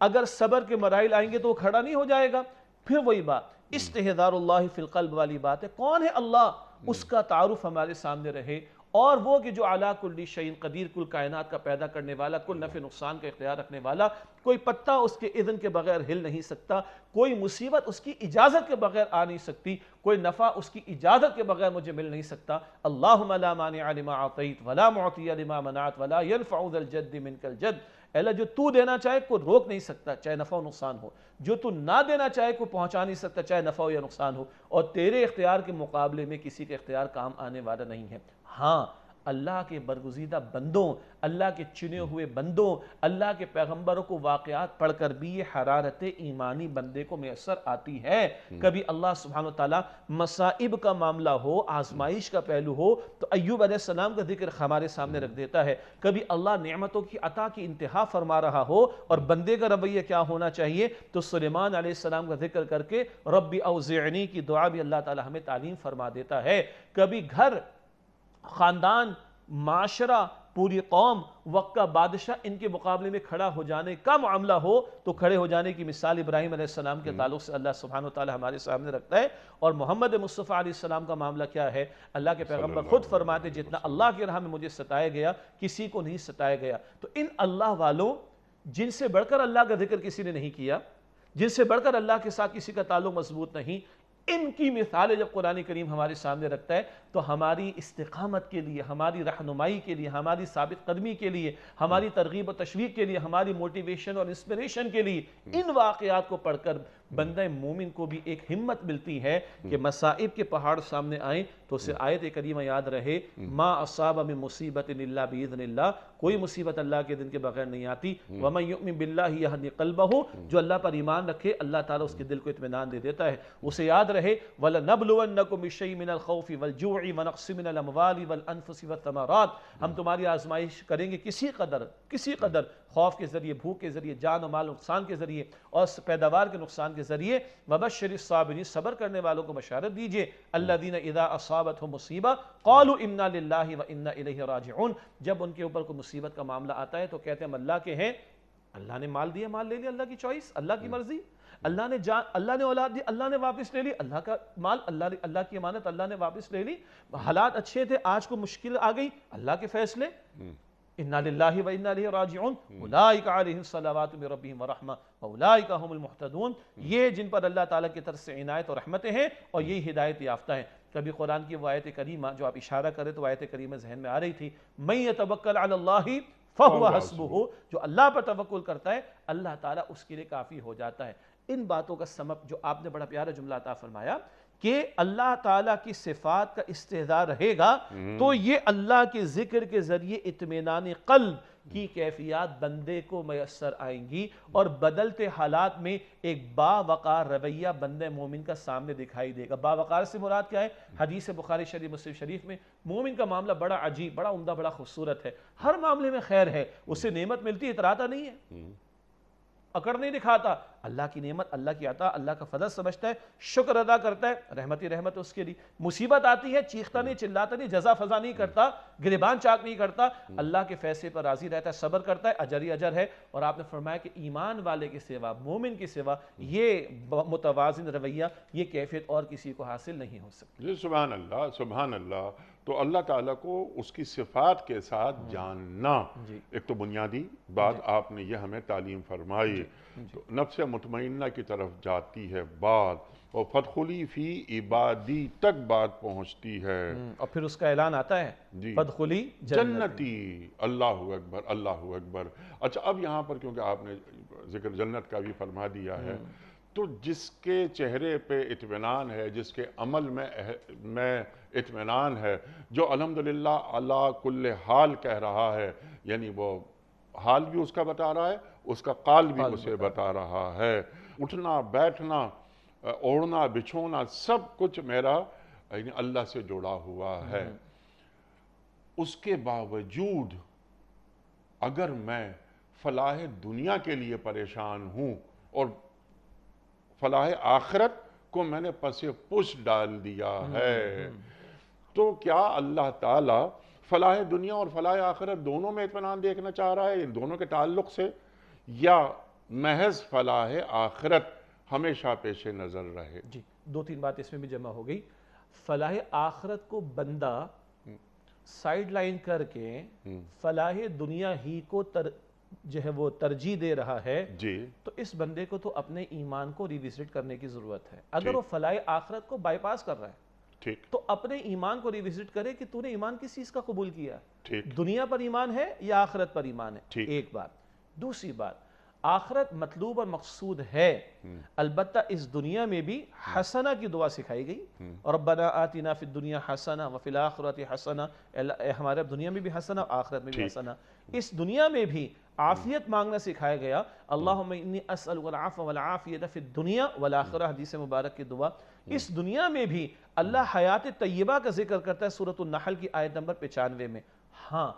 اگر صبر کے مراحل آئیں گے تو وہ کھڑا نہیں ہو جائے گا۔ پھر وہی بات، استحضار اللہ فی القلب والی بات ہے، کون ہے اللہ؟ اس کا تعارف ہمارے سامنے رہے، اور وہ کہ جو علا کل شیء قدیر، کل کائنات کا پیدا کرنے والا، کل نفع نقصان کا اختیار رکھنے والا، کوئی پتہ اس کے اذن کے بغیر ہل نہیں سکتا، کوئی مصیبت اس کی اجازت کے بغیر آ نہیں سکتی، کوئی نفع اس کی اجازت کے بغیر مجھے مل نہیں سکتا۔ اللہم لا مانع لما اعطیت ولا معطی لما منعت ولا ينفع ذا الجد منک الجد، اے اللہ جو تو دینا چاہے کوئی روک نہیں سکتا چاہے نفع و نقصان ہو، جو تو نہ دینا چاہے کوئی پہنچا نہیں سکتا چاہے نفع ہو یا نقصان ہو، اور تیرے اختیار کے مقابلے میں کسی کے اختیار کام آنے والا نہیں ہے۔ ہاں، اللہ کے برگزیدہ بندوں، اللہ کے چنے ہوئے بندوں، اللہ کے پیغمبروں کو واقعات پڑھ کر بھی یہ حرارت ایمانی بندے کو میسر آتی ہے۔ کبھی اللہ سبحانہ وتعالی مصائب کا معاملہ ہو، آزمائش کا پہلو ہو تو ایوب علیہ السلام کا ذکر ہمارے سامنے رکھ دیتا ہے، کبھی اللہ نعمتوں کی عطا کی انتہا فرما رہا ہو اور بندے کا رویہ کیا ہونا چاہیے تو سلیمان علیہ السلام کا ذکر کر کے ربی اوزعنی کی دعا بھی اللہ تعالی ہمیں تعلیم فرما دیتا ہے۔ کبھی گھر، خاندان، معاشرہ، پوری قوم، وقت کا بادشاہ ان کے مقابلے میں کھڑا ہو جانے کا معاملہ ہو تو کھڑے ہو جانے کی مثال ابراہیم علیہ السلام کے تعلق سے اللہ سبحانہ وتعالی ہمارے سامنے رکھتا ہے۔ اور محمد مصطفیٰ علیہ السلام کا معاملہ کیا ہے؟ اللہ کے پیغمبر خود فرماتے جتنا اللہ کی راہ میں مجھے ستایا گیا کسی کو نہیں ستایا گیا۔ تو ان اللہ والوں جن سے بڑھ کر اللہ کا ذکر کسی نے نہیں کیا، جن سے بڑھ کر اللہ کے ساتھ کسی کا تعلق مضبوط نہیں، ان کی مثالیں جب قرآن کریم ہمارے سامنے رکھتا ہے تو ہماری استقامت کے لیے، ہماری رہنمائی کے لیے، ہماری ثابت قدمی کے لیے، ہماری ترغیب و تشویق کے لیے، ہماری موٹیویشن اور انسپریشن کے لیے ان واقعات کو پڑھ کر بندہ مومن کو بھی ایک ہمت ملتی ہے کہ مصائب کے پہاڑ سامنے آئیں تو اسے آیت کریمہ یاد رہے، ما اصاب من مصیبت الا باذن اللہ، کوئی مصیبت اللہ کے دن کے بغیر نہیں آتی، ومن یؤمن باللہ یہدی قلبہ، جو اللہ پر ایمان رکھے اللہ تعالیٰ اس کے دل کو اطمینان دے دیتا ہے۔ اسے یاد رہے وَلَنَبْلُوَنَّكُمْ بِشَيْءٍ مِّنَ الْخَوْفِ وَالْجُوعِ وَنَقْصٍ مِّنَ الْأَمْوَالِ وَالْأَنفُسِ وَالثَّمَرَاتِ، ہم تمہاری آزمائش کریں گے کسی قدر خوف کے ذریعے، بھوک کے ذریعے، جان و مال نقصان کے ذریعے اور پیداوار کے نقصان کے ذریعے۔ وَبَشِّرِ الصَّابِرِينَ، صبر کرنے والوں کو بشارت دیجئے، الَّذِينَ إِذَا أَصَابَتْهُم مُّصِیبَةٌ قَالُوا إِنَّا لِلَّهِ وَإِنَّا إِلَیْهِ راجعون، جب ان کے اوپر کوئی مصیبت کا معاملہ آتا ہے تو کہتے ہیں ہم اللہ کے ہیں، اللہ نے مال دیا مال لے لیا، اللہ کی چوائس، اللہ کی مرضی، اللہ نے جان، اللہ نے اولاد دی، اللہ نے واپس لے لی، اللہ کا مال، اللہ کی امانت اللہ نے واپس لے لی، حالات اچھے تھے آج کو مشکل آ گئی، اللہ کے فیصلے، انا للہ و انا الیہ راجعون، اولئک علیہم صلوات من ربہم ورحمہ واولئک هم المہتدون، یہ جن پر اللہ تعالیٰ کی طرف سے عنایت اور رحمتیں ہیں اور یہی ہدایت یافتہ ہیں۔ کبھی قرآن کی وہ آیت کریمہ جو آپ اشارہ کرے تو آیت کریمہ ذہن میں آ رہی تھی، من یتوکل علی اللہ فہو حسبہ، جو اللہ پر توکل کرتا ہے اللہ تعالیٰ اس کے لیے کافی ہو جاتا ہے۔ ان باتوں کا سبب جو آپ نے بڑا پیارا جملہ عطا فرمایا کہ اللہ تعالیٰ کی صفات کا استحضار رہے گا تو یہ اللہ کے ذکر کے ذریعے اطمینان قلب کی کیفیات بندے کو میسر آئیں گی اور بدلتے حالات میں ایک باوقار رویہ بندے مومن کا سامنے دکھائی دے گا۔ باوقار سے مراد کیا ہے؟ حدیث بخاری شریف مسلم شریف میں مومن کا معاملہ بڑا عجیب، بڑا عمدہ، بڑا خوبصورت ہے، ہر معاملے میں خیر ہے، اسے نعمت ملتی اتراتا نہیں ہے، اکڑ نہیں دکھاتا، اللہ کی نعمت، اللہ کی عطا، اللہ کا فضل سمجھتا ہے، شکر ادا کرتا ہے، رحمت ہی رحمت اس کے لیے. مصیبت آتی ہے چیختا نہیں، چلاتا نہیں، جزا فضا نہیں کرتا، گریبان چاک نہیں کرتا، اللہ کے فیصلے پر راضی رہتا ہے، صبر کرتا ہے، اجر ہی اجر ہے. اور آپ نے فرمایا کہ ایمان والے کے سوا، مومن کے سوا یہ متوازن رویہ، یہ کیفیت اور کسی کو حاصل نہیں ہو سکتی. جی سبحان اللہ، سبحان اللہ. تو اللہ تعالیٰ کو اس کی صفات کے ساتھ جاننا ایک تو بنیادی بات آپ نے یہ ہمیں تعلیم فرمائی. تو نفس مطمئنہ کی طرف جاتی ہے بات، اور فدخلی فی عبادی تک بات پہنچتی ہے. اور پھر اس کا اعلان آتا ہے جی فدخلی جنتی. اللہ اکبر، اللہ اکبر. اچھا اب یہاں پر کیونکہ آپ نے ذکر جنت کا بھی فرما دیا ہے، تو جس کے چہرے پہ اطمینان ہے، جس کے عمل میں اطمینان ہے، جو الحمدللہ علی کل حال کہہ رہا ہے، یعنی وہ حال بھی اس کا بتا رہا ہے، اس کا قال بھی اسے بتا رہا ہے، اٹھنا بیٹھنا اوڑھنا بچھونا سب کچھ میرا یعنی اللہ سے جڑا ہوا ہے. اس کے باوجود اگر میں فلاح دنیا کے لیے پریشان ہوں اور فلاح آخرت کو میں نے پس پش ڈال دیا ہے، تو کیا اللہ تعالیٰ فلاح دنیا اور فلاح آخرت دونوں میں اطمینان دیکھنا چاہ رہا ہے ان دونوں کے تعلق سے، یا محض فلاح آخرت ہمیشہ پیش نظر رہے؟ جی دو تین بات اس میں بھی جمع ہو گئی. فلاح آخرت کو بندہ سائیڈ لائن کر کے فلاح دنیا ہی کو جو ہے وہ ترجیح دے رہا ہے، جی تو اس بندے کو تو اپنے ایمان کو ریوزٹ کرنے کی ضرورت ہے. اگر وہ فلاح آخرت کو بائی پاس کر رہا ہے ٹھیک تو اپنے ایمان کو ریوزٹ کرے کہ تو نے ایمان کس چیز کا قبول کیا ہے، ٹھیک دنیا پر ایمان ہے یا آخرت پر ایمان ہے. ٹھیک. ایک بات. دوسری بات، آخرت مطلوب اور مقصود ہے، البتہ اس دنیا میں بھی حسنہ کی دعا سکھائی گئی. ربنا آتنا فی الدنیا حسنہ وفی الآخرۃ حسنہ، ہمارے دنیا میں بھی حسنہ، آخرت میں بھی حسنہ. اس دنیا میں بھی عافیت مانگنا سکھایا گیا. اللہم انی اسألک العفو والعافیۃ فی الدنیا والآخرہ، حدیث مبارک کی دعا. اس دنیا میں بھی اللہ حیات طیبہ کا ذکر کرتا ہے سورۃ النحل کی آیت نمبر 95 میں. ہاں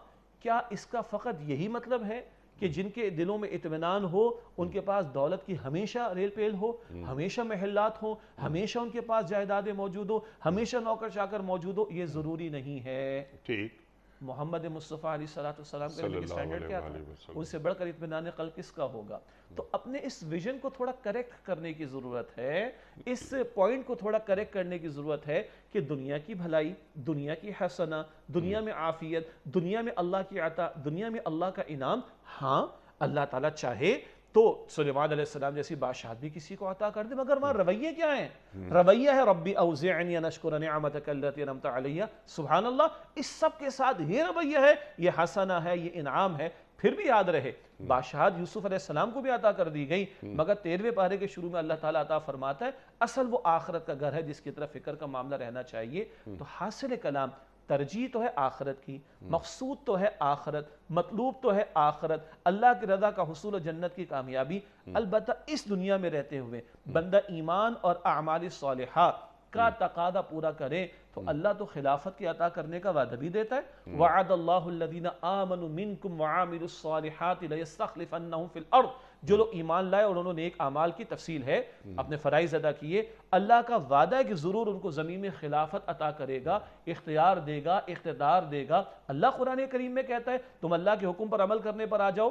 کیا اس کا فقط یہی مطلب ہے کہ جن کے دلوں میں اطمینان ہو، ان کے پاس دولت کی ہمیشہ ریل پیل ہو، ہمیشہ محلات ہوں، ہمیشہ ان کے پاس جائیدادیں موجود ہو، ہمیشہ نوکر چاکر موجود ہو؟ یہ ضروری نہیں ہے. ٹھیک. محمد مصطفیٰ علیہ السلام کے لیے سٹینڈرڈ کیا تھا؟ ان سے بڑھ کر اطمینان قلب کس کا ہوگا؟ تو اپنے اس ویژن کو تھوڑا کریکٹ کرنے کی ضرورت ہے، اس پوائنٹ کو تھوڑا کریکٹ کرنے کی ضرورت ہے کہ دنیا کی بھلائی، دنیا کی حسنہ، دنیا میں عافیت، دنیا میں اللہ کی عطا، دنیا میں اللہ کا انعام، ہاں اللہ تعالیٰ چاہے تو سلیمان علیہ السلام جیسی بادشاہت بھی کسی کو عطا کر دے. مگر وہاں رویے کیا ہیں؟ رویہ ہے ربی اوزعنی ان اشکر نعمتک التی انعمت علی. سبحان اللہ، اس سب کے ساتھ یہ رویہ ہے، یہ حسنہ ہے، یہ انعام ہے. پھر بھی یاد رہے بادشاہت یوسف علیہ السلام کو بھی عطا کر دی گئی، مگر 13ویں پارے کے شروع میں اللہ تعالیٰ عطا فرماتا ہے اصل وہ آخرت کا گھر ہے جس کی طرف فکر کا معاملہ رہنا چاہیے. تو حاصل کلام ترجیح تو ہے آخرت کی، مقصود تو ہے آخرت، مطلوب تو ہے آخرت، اللہ کی رضا کا حصول و جنت کی کامیابی. البتہ اس دنیا میں رہتے ہوئے بندہ ایمان اور اعمال صالحہ کا تقاضا پورا کرے تو اللہ تو خلافت کی عطا کرنے کا وعدہ بھی دیتا ہے. وعد اللہ الذین آمنوا منکم وعاملوا الصالحات لیستخلفنہم فی الارض. جو لوگ ایمان لائے اور انہوں نے ایک اعمال کی تفصیل ہے، اپنے فرائض ادا کیے، اللہ کا وعدہ ہے کہ ضرور ان کو زمین میں خلافت عطا کرے گا، اختیار دے گا، اقتدار دے گا. اللہ قرآن کریم میں کہتا ہے تم اللہ کے حکم پر عمل کرنے پر آ جاؤ.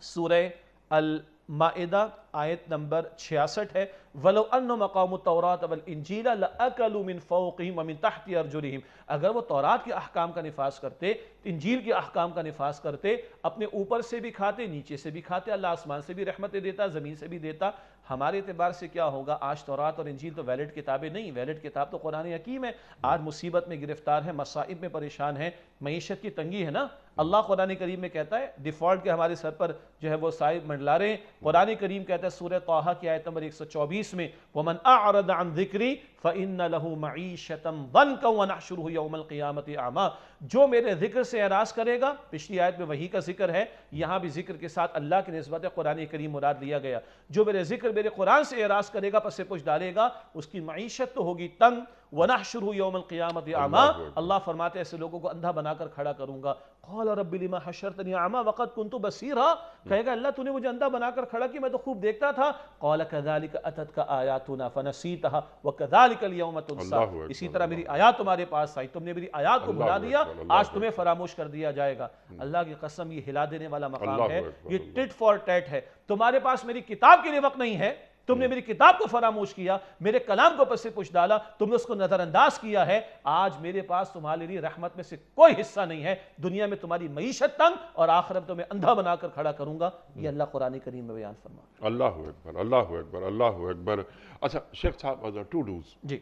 سورہ المائدہ آیت نمبر 66 ہے، وَلَوْ أَنَّهُمْ أَقَامُوا التَّوْرَاةَ وَالْإِنْجِيلَ لَأَكَلُوا مِنْ فَوْقِهِمْ وَمِنْ تَحْتِ أَرْجُلِهِمْ. اگر وہ تورات کے احکام کا نفاذ کرتے، انجیل کے احکام کا نفاذ کرتے، اپنے اوپر سے بھی کھاتے، نیچے سے بھی کھاتے، اللہ آسمان سے بھی رحمتیں دیتا، زمین سے بھی دیتا. ہمارے اعتبار سے کیا ہوگا؟ آج تورات اور انجیل تو ویلڈ کتابیں نہیں، ویلڈ کتاب تو قرآن حکیم ہے. آج مصیبت میں گرفتار ہے، مصائب میں پریشان ہے، معیشت کی تنگی ہے نا. اللہ قرآن کریم میں کہتا ہے ڈیفالٹ کے ہمارے سر پر جو ہے وہ صاحب منڈلا رہے ہیں. قرآن کریم کہتا ہے سورہ طٰہٰ کی آیت نمبر 124 میں وَمَنْ أَعْرَضَ عَنْ ذِكْرِي فَإِنَّ لَهُ مَعِيشَةً ضَنْكًا وَنَحْشُرُهُ يَوْمَ الْقِيَامَةِ أَعْمَىٰ. جو میرے ذکر سے اعراض کرے گا، پچھلی آیت میں وحی کا ذکر ہے، یہاں بھی ذکر کے ساتھ اللہ کی نسبت قرآن کریم مراد لیا گیا. جو میرے ذکر، میرے قرآن سے اعراض کرے گا، پس پش ڈالے گا، اس کی معیشت تو ہوگی تنگ، وَنَحْشُرُهُ يَوْمَ الْقِيَامَةِ أَعْمَىٰ، اللہ فرماتے ہیں ایسے لوگوں کو اندھا بنا کر کھڑا کروں گا. قَالَ رَبِّ لِمَا حَشَّرْتَنِي أَعْمَىٰ وَقَدْ كُنْتُ بَصِيرًا، کہے گا اللہ تو نے مجھے اندھا بنا کر کھڑا کیا، میں تو خوب دیکھتا تھا. قَالَ كَذَلِكَ أَتَتْكَ آيَاتُنَا فَنَسِيتَهَا وَكَذَلِكَ الْيَوْمَ تُنسَىٰ، اسی طرح میری آیات تمہارے پاس آئی، تم نے میری آیات کو بھلا دیا، آج تمہیں فراموش کر دیا جائے گا. اللہ کی قسم یہ ہلا دینے والا مقام ہے، یہ ٹٹ فار ٹیٹ ہے. تمہارے پاس میری کتاب کے لیے وقت نہیں ہے، تم نے میری کتاب کو فراموش کیا، میرے کلام کو پس سے پوچھ ڈالا، تم نے اس کو نظر انداز کیا ہے. آج میرے پاس تمہارے لیے رحمت میں سے کوئی حصہ نہیں ہے، دنیا میں تمہاری معیشت تنگ اور آخرت میں تمہیں اندھا بنا کر کھڑا کروں گا. یہ اللہ قرآن کریم میں بیان فرما. اللہ اکبر، اللہ اکبر، اللہ اکبر. اچھا شیخ صاحب، ٹو ڈوز جی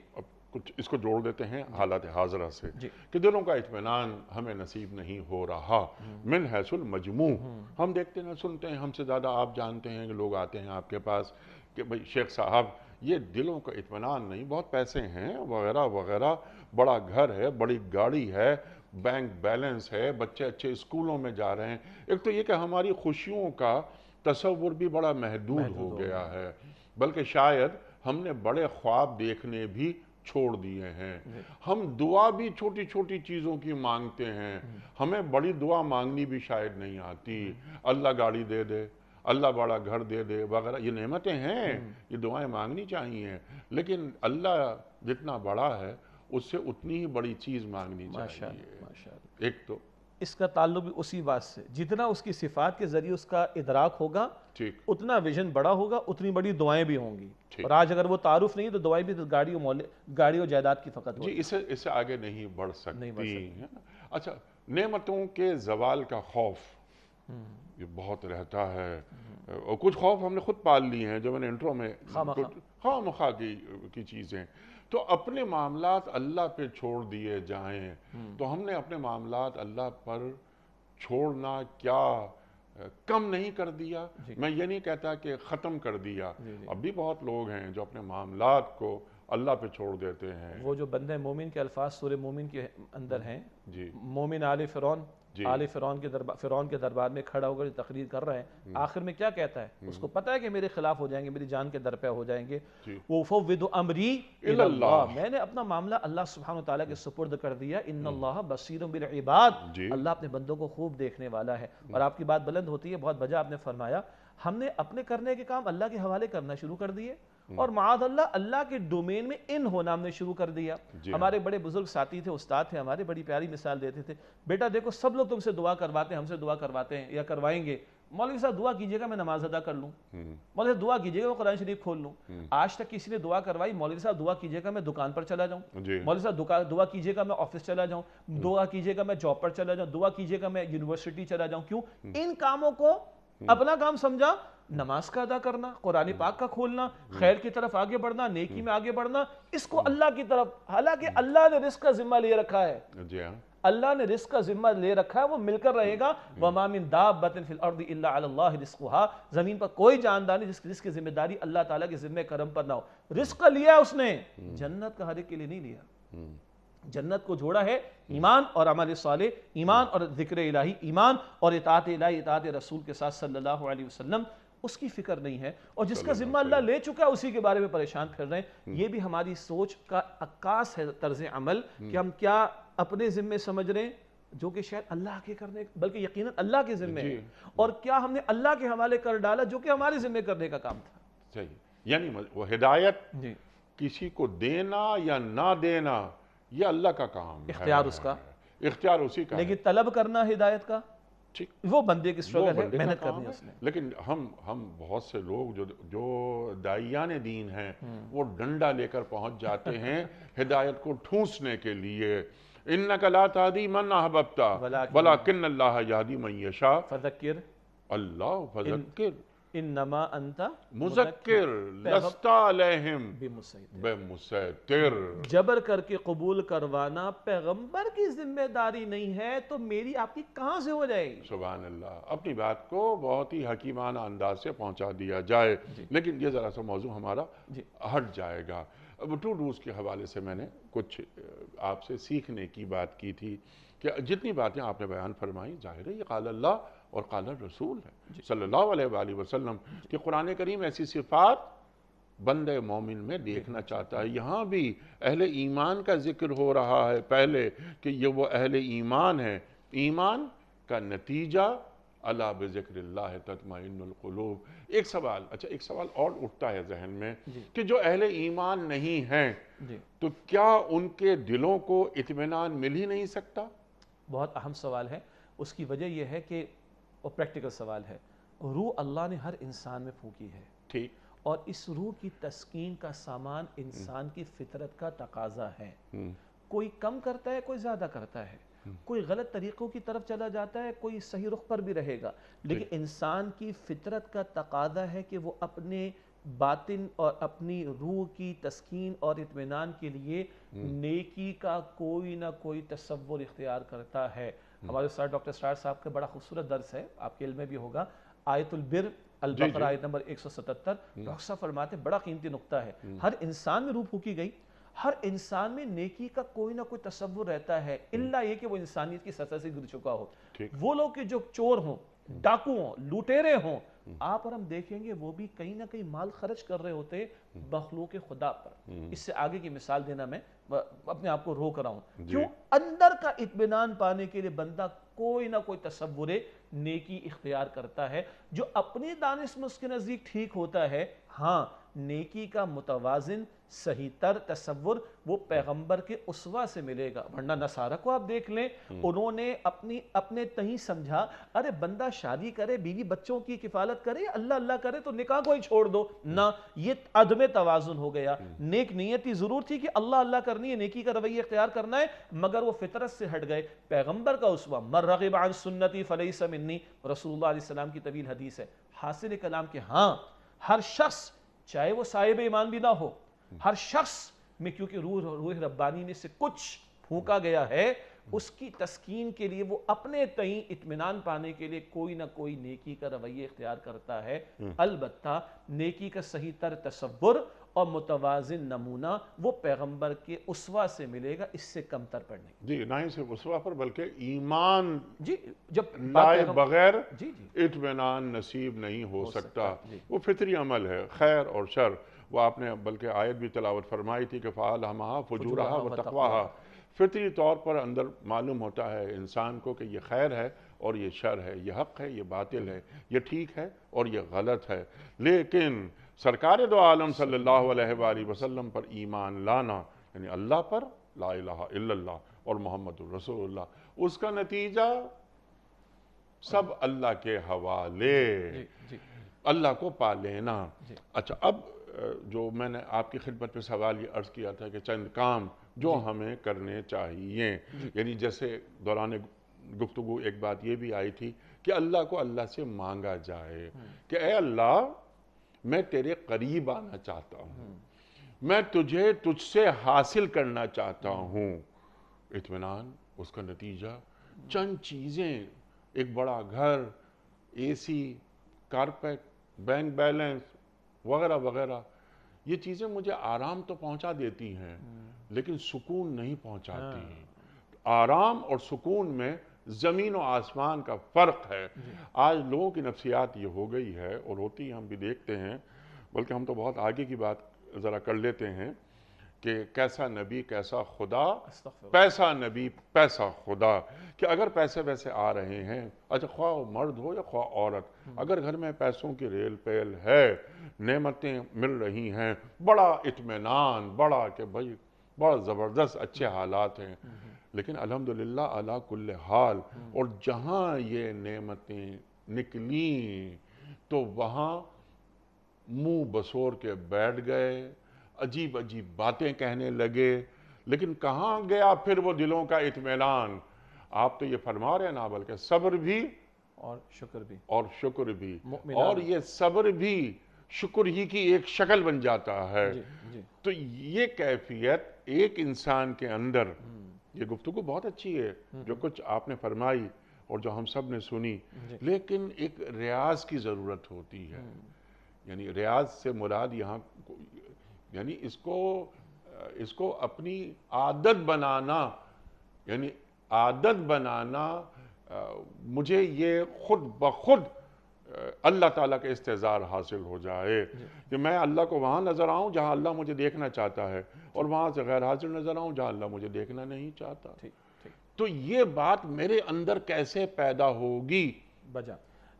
کچھ اس کو جوڑ دیتے ہیں حالات حاضرہ سے، جی. کہ دلوں کا اطمینان ہمیں نصیب نہیں ہو رہا من حیث المجموع. ہم دیکھتے ہیں، سنتے ہیں، ہم سے زیادہ آپ جانتے ہیں کہ لوگ آتے ہیں آپ کے پاس کہ بھئی شیخ صاحب یہ دلوں کا اطمینان نہیں، بہت پیسے ہیں وغیرہ وغیرہ، بڑا گھر ہے، بڑی گاڑی ہے، بینک بیلنس ہے، بچے اچھے اسکولوں میں جا رہے ہیں. ایک تو یہ کہ ہماری خوشیوں کا تصور بھی بڑا محدود ہو گیا ہے، بلکہ شاید ہم نے بڑے خواب دیکھنے بھی چھوڑ دیے ہیں. ہم دعا بھی چھوٹی چھوٹی چیزوں کی مانگتے ہیں، ہمیں بڑی دعا مانگنی بھی شاید نہیں آتی. اللہ گاڑی دے دے، اللہ بڑا گھر دے دے وغیرہ، یہ نعمتیں ہیں، یہ دعائیں مانگنی چاہیے، لیکن اللہ جتنا بڑا ہے اس سے اتنی ہی بڑی چیز مانگنی چاہیے. ایک تو اس کا تعلق بھی اسی بات سے، جتنا اس کی صفات کے ذریعے اس کا ادراک ہوگا اتنا ویژن بڑا ہوگا، اتنی بڑی دعائیں بھی ہوں گی. اور آج اگر وہ تعارف نہیں ہے تو دعائیں بھی گاڑی و جائیداد کی فقط ہوگی. جی اس سے آگے نہیں بڑھ سکتی. اچھا نعمتوں کے زوال کا خوف یہ بہت رہتا ہے، اور کچھ خوف ہم نے خود پال لیے ہیں جو میں نے انٹرو میں خواہ مخواہ کی چیزیں. تو اپنے معاملات اللہ پہ چھوڑ دیے جائیں تو ہم نے اپنے معاملات اللہ پر چھوڑنا کیا کم نہیں کر دیا؟ میں یہ نہیں کہتا کہ ختم کر دیا، اب بھی بہت لوگ ہیں جو اپنے معاملات کو اللہ پہ چھوڑ دیتے ہیں. وہ جو بندہ مومن کے الفاظ سورہ مومن کے اندر ہیں، مومن آل فرعون، آل فرعون کے دربار میں کھڑا ہو کر تقریر کر رہے ہیں، آخر میں کیا کہتا ہے؟ اس کو پتہ ہے کہ میرے خلاف ہو جائیں گے، میری جان کے در پہ ہو جائیں گے. وَأُفَوِّضُ أَمْرِي إِلَى اللَّهِ، میں نے اپنا معاملہ اللہ سبحانہ وتعالیٰ کے سپرد کر دیا. ان اللہ بصیر بالعباد، اللہ اپنے بندوں کو خوب دیکھنے والا ہے. اور آپ کی بات بلند ہوتی ہے، بہت بجا آپ نے فرمایا. ہم نے اپنے کرنے کے کام اللہ کے حوالے کرنا شروع کر دیے، اور معاذ اللہ کے ڈومین میں ان ہونا ہم نے شروع کر دیا. ہمارے بڑے بزرگ ساتھی تھے، استاد تھے ہمارے، بڑی پیاری مثال دیتے تھے. بیٹا دیکھو سب لوگ تم سے دعا کرواتے ہیں، ہم سے دعا کرواتے ہیں یا کروائیں گے. مولوی صاحب دعا کیجئے گا میں نماز ادا کر لوں، مولوی صاحب دعا کیجئے گا میں قرآن شریف کھول لوں. آج تک کسی نے دعا کروائی؟ مولوی صاحب دعا کیجئے گا میں دکان پر چلا جاؤں، مولوی صاحب دعا کیجئے گا میں آفس چلا جاؤں، دعا کیجئے گا میں جاب پر چلا جاؤں، دعا کیجئے گا میں یونیورسٹی چلا جاؤں. کیوں؟ ان کاموں کو اپنا کام سمجھا. نماز کا ادا کرنا، قرآن پاک کا کھولنا، خیر کی طرف آگے بڑھنا، نیکی میں آگے بڑھنا، اس کو اللہ کی طرف، حالانکہ اللہ نے رزق کا ذمہ لے رکھا ہے، اللہ نے رزق کا ذمہ لے رکھا ہے، وہ مل کر رہے گا. وَمَا مِن دَابَّةٍ فِي الْأَرْضِ إِلَّا عَلَى اللَّهِ رِزْقُهَا، زمین پر کوئی جاندار نہیں جس کی ذمہ داری اللہ تعالیٰ کے ذمہ کرم پر نہ ہو. رزق لیا ہے اس نے، جنت کا ہر ایک کے لیے نہیں لیا. جنت کو جوڑا ہے ایمان اور عمل صالح، ایمان اور ذکر الہی، ایمان اور اطاعت الہی، اطاعت رسول کے ساتھ صلی اللہ علیہ وسلم. اس کی فکر نہیں ہے، اور جس کا ذمہ اللہ لے چکا ہے اسی کے بارے میں پریشان پھر رہے ہیں. یہ بھی ہماری سوچ کا عکاس ہے، طرز عمل، کہ ہم کیا اپنے ذمے سمجھ رہے ہیں جو کہ شاید اللہ کے کرنے، بلکہ یقیناً اللہ کے ذمے ہے، اور کیا ہم نے اللہ کے حوالے کر ڈالا جو کہ ہمارے ذمے کرنے کا کام تھا. صحیح. یعنی وہ ہدایت کسی کو دینا یا نہ دینا یہ اللہ کا کام ہے، اختیار اس کا، اختیار اسی کا، لیکن طلب کرنا ہدایت کا وہ بندے کی سٹرگل ہے، محنت کرنی ہے اس نے. لیکن ہم بہت سے لوگ جو داعیان دین ہیں وہ ڈنڈا لے کر پہنچ جاتے ہیں ہدایت کو ٹھونسنے کے لیے. اِنَّكَ لَا تَهْدِي مَنْ أَحْبَبْتَ وَلَكِنَّ اللَّهَ يَهْدِي مَنْ يَشَاءُ. فذکر اللہ فذکر انما انت مذکر لست علیہم بمسیطر. جبر کر کے قبول کروانا پیغمبر کی ذمہ داری نہیں ہے تو میری آپ کی کہاں سے ہو جائے گی؟ سبحان اللہ. اپنی بات کو بہت ہی حکیمانہ انداز سے پہنچا دیا جائے. لیکن یہ ذرا سا موضوع ہمارا ہٹ جائے گا. اب ٹو ڈوز کے حوالے سے میں نے کچھ آپ سے سیکھنے کی بات کی تھی کہ جتنی باتیں آپ نے بیان فرمائیں ظاہر ہے یہ قال اللہ اور قال الرسول ہے صلی اللہ علیہ وآلہ وسلم کہ قرآن کریم ایسی صفات بندے مومن میں دیکھنا چاہتا ہے۔ یہاں بھی اہل ایمان کا ذکر ہو رہا ہے پہلے کہ یہ وہ اہل ایمان ہے۔ ایمان کا نتیجہ الا بذکر اللہ تطمئن القلوب۔ ایک سوال اور اٹھتا ہے ذہن میں کہ جو اہل ایمان نہیں ہیں تو کیا ان کے دلوں کو اطمینان مل ہی نہیں سکتا؟ بہت اہم سوال ہے۔ اس کی وجہ یہ ہے کہ وہ پریکٹیکل سوال ہے۔ روح اللہ نے ہر انسان میں پھونکی ہے، ٹھیک، اور اس روح کی تسکین کا سامان انسان کی فطرت کا تقاضا ہے۔ کوئی کم کرتا ہے، کوئی زیادہ کرتا ہے، کوئی غلط طریقوں کی طرف چلا جاتا ہے، کوئی صحیح رخ پر بھی رہے گا، لیکن انسان کی فطرت کا تقاضا ہے کہ وہ اپنے باطن اور اپنی روح کی تسکین اور اطمینان کے لیے نیکی کا کوئی نہ کوئی تصور اختیار کرتا ہے۔ ہمارے استاد ڈاکٹر اسرار صاحب کا بڑا خوبصورت درس ہے، آپ کے علم میں بھی ہوگا، آیت البر البقرہ آیت نمبر 177۔ ڈاکٹر صاحب فرماتے ہیں بڑا قیمتی نقطہ ہے، ہر انسان میں روح پھونکی گئی، ہر انسان میں نیکی کا کوئی نہ کوئی تصور رہتا ہے، الا یہ کہ وہ انسانیت کی سطح سے گر چکا ہو۔ وہ لوگ کہ جو چور ہوں، ڈاکو ہوں، لوٹیرے ہوں، آپ اور ہم دیکھیں گے وہ بھی کہیں نہ کہیں مال خرچ کر رہے ہوتے مخلوق خدا پر۔ اس سے آگے کی مثال دینا میں اپنے آپ کو روک رہا ہوں، کیوں؟ اندر کا اطمینان پانے کے لیے بندہ کوئی نہ کوئی تصور نیکی اختیار کرتا ہے جو اپنی دانش میں اس کے نزدیک ٹھیک ہوتا ہے۔ ہاں، نیکی کا متوازن صحیح تر تصور وہ پیغمبر کے اسوہ سے ملے گا، ورنہ نصارہ کو آپ دیکھ لیں، انہوں نے اپنے تہیں سمجھا ارے بندہ شادی کرے، بیوی بچوں کی کفالت کرے، اللہ اللہ کرے تو نکاح کو ہی چھوڑ دو، نہ، یہ عدم توازن ہو گیا۔ نیک نیتی ضرور تھی کہ اللہ اللہ کرنی ہے، نیکی کا رویہ اختیار کرنا ہے، مگر وہ فطرت سے ہٹ گئے۔ پیغمبر کا اسوہ من رغب عن سنتی فلیس منی، رسول اللہ علیہ السلام کی طویل حدیث ہے۔ حاصل کلام کہ ہاں، ہر شخص چاہے وہ صاحب ایمان بھی نہ ہو، ہر شخص میں کیونکہ روح ربانی میں سے کچھ پھونکا گیا ہے، اس کی تسکین کے لیے وہ اپنے تئیں اطمینان پانے کے لیے کوئی نہ کوئی نیکی کا رویہ اختیار کرتا ہے۔ البتہ نیکی کا صحیح تر تصور اور متوازن نمونہ وہ پیغمبر کے اسوہ سے ملے گا، اس سے کم تر پر نہیں۔ جی، نہ ہی صرف اسوہ پر بلکہ ایمان جی، جب لائے بغیر جی اطمینان نصیب نہیں ہو سکتا۔ وہ فطری عمل ہے، خیر اور شر۔ وہ آپ نے بلکہ آیت بھی تلاوت فرمائی تھی کہ فَأَلْهَمَهَا فُجُورَهَا وَتَقْوَاهَا۔ فطری طور پر اندر معلوم ہوتا ہے انسان کو کہ یہ خیر ہے اور یہ شر ہے، یہ حق ہے، یہ باطل ہے، یہ ٹھیک ہے اور یہ غلط ہے۔ لیکن سرکار دو عالم صلی اللہ علیہ وآلہ وسلم پر ایمان لانا، یعنی اللہ پر، لا الہ الا اللہ اور محمد الرسول اللہ، اس کا نتیجہ سب اللہ کے حوالے، اللہ کو پا لینا۔ اچھا، اب جو میں نے آپ کی خدمت میں سوال یہ عرض کیا تھا کہ چند کام جو ہمیں کرنے چاہیے، یعنی جیسے دوران گفتگو ایک بات یہ بھی آئی تھی کہ اللہ کو اللہ سے مانگا جائے کہ اے اللہ میں تیرے قریب آنا چاہتا ہوں، میں تجھ سے حاصل کرنا چاہتا ہوں۔ اطمینان، اس کا نتیجہ چند چیزیں، ایک بڑا گھر، اے سی، کارپیٹ، بینک بیلنس وغیرہ وغیرہ، یہ چیزیں مجھے آرام تو پہنچا دیتی ہیں لیکن سکون نہیں پہنچاتی۔ آرام اور سکون میں زمین و آسمان کا فرق ہے۔ آج لوگوں کی نفسیات یہ ہو گئی ہے، اور ہوتی ہم بھی دیکھتے ہیں، بلکہ ہم تو بہت آگے کی بات ذرا کر لیتے ہیں کہ کیسا نبی کیسا خدا، پیسہ نبی پیسہ خدا، کہ اگر پیسے ویسے آ رہے ہیں، اچھا خواہ مرد ہو یا خواہ عورت، اگر گھر میں پیسوں کی ریل پیل ہے، نعمتیں مل رہی ہیں، بڑا اطمینان، بڑا کہ بھائی بڑا زبردست اچھے حالات ہیں، لیکن الحمدللہ علی کل حال، اور جہاں یہ نعمتیں نکلیں تو وہاں منہ بسور کے بیٹھ گئے، عجیب عجیب باتیں کہنے لگے، لیکن کہاں گیا پھر وہ دلوں کا اطمینان؟ آپ تو یہ فرما رہے ہیں نا، بلکہ صبر بھی اور شکر بھی، اور شکر بھی، اور یہ صبر بھی شکر ہی کی ایک شکل بن جاتا ہے۔ تو یہ کیفیت ایک انسان کے اندر، یہ گفتگو بہت اچھی ہے جو کچھ آپ نے فرمائی اور جو ہم سب نے سنی، لیکن ایک ریاض کی ضرورت ہوتی ہے۔ یعنی ریاض سے مراد یہاں یعنی اس کو اپنی عادت بنانا، یعنی عادت بنانا، مجھے یہ خود بخود اللہ تعالیٰ کا استحضار حاصل ہو جائے کہ میں اللہ کو وہاں نظر آؤں جہاں اللہ مجھے دیکھنا چاہتا ہے اور وہاں سے غیر حاضر نظر آؤں جہاں اللہ مجھے دیکھنا نہیں چاہتا. تو یہ بات میرے اندر کیسے پیدا ہوگی؟ بجا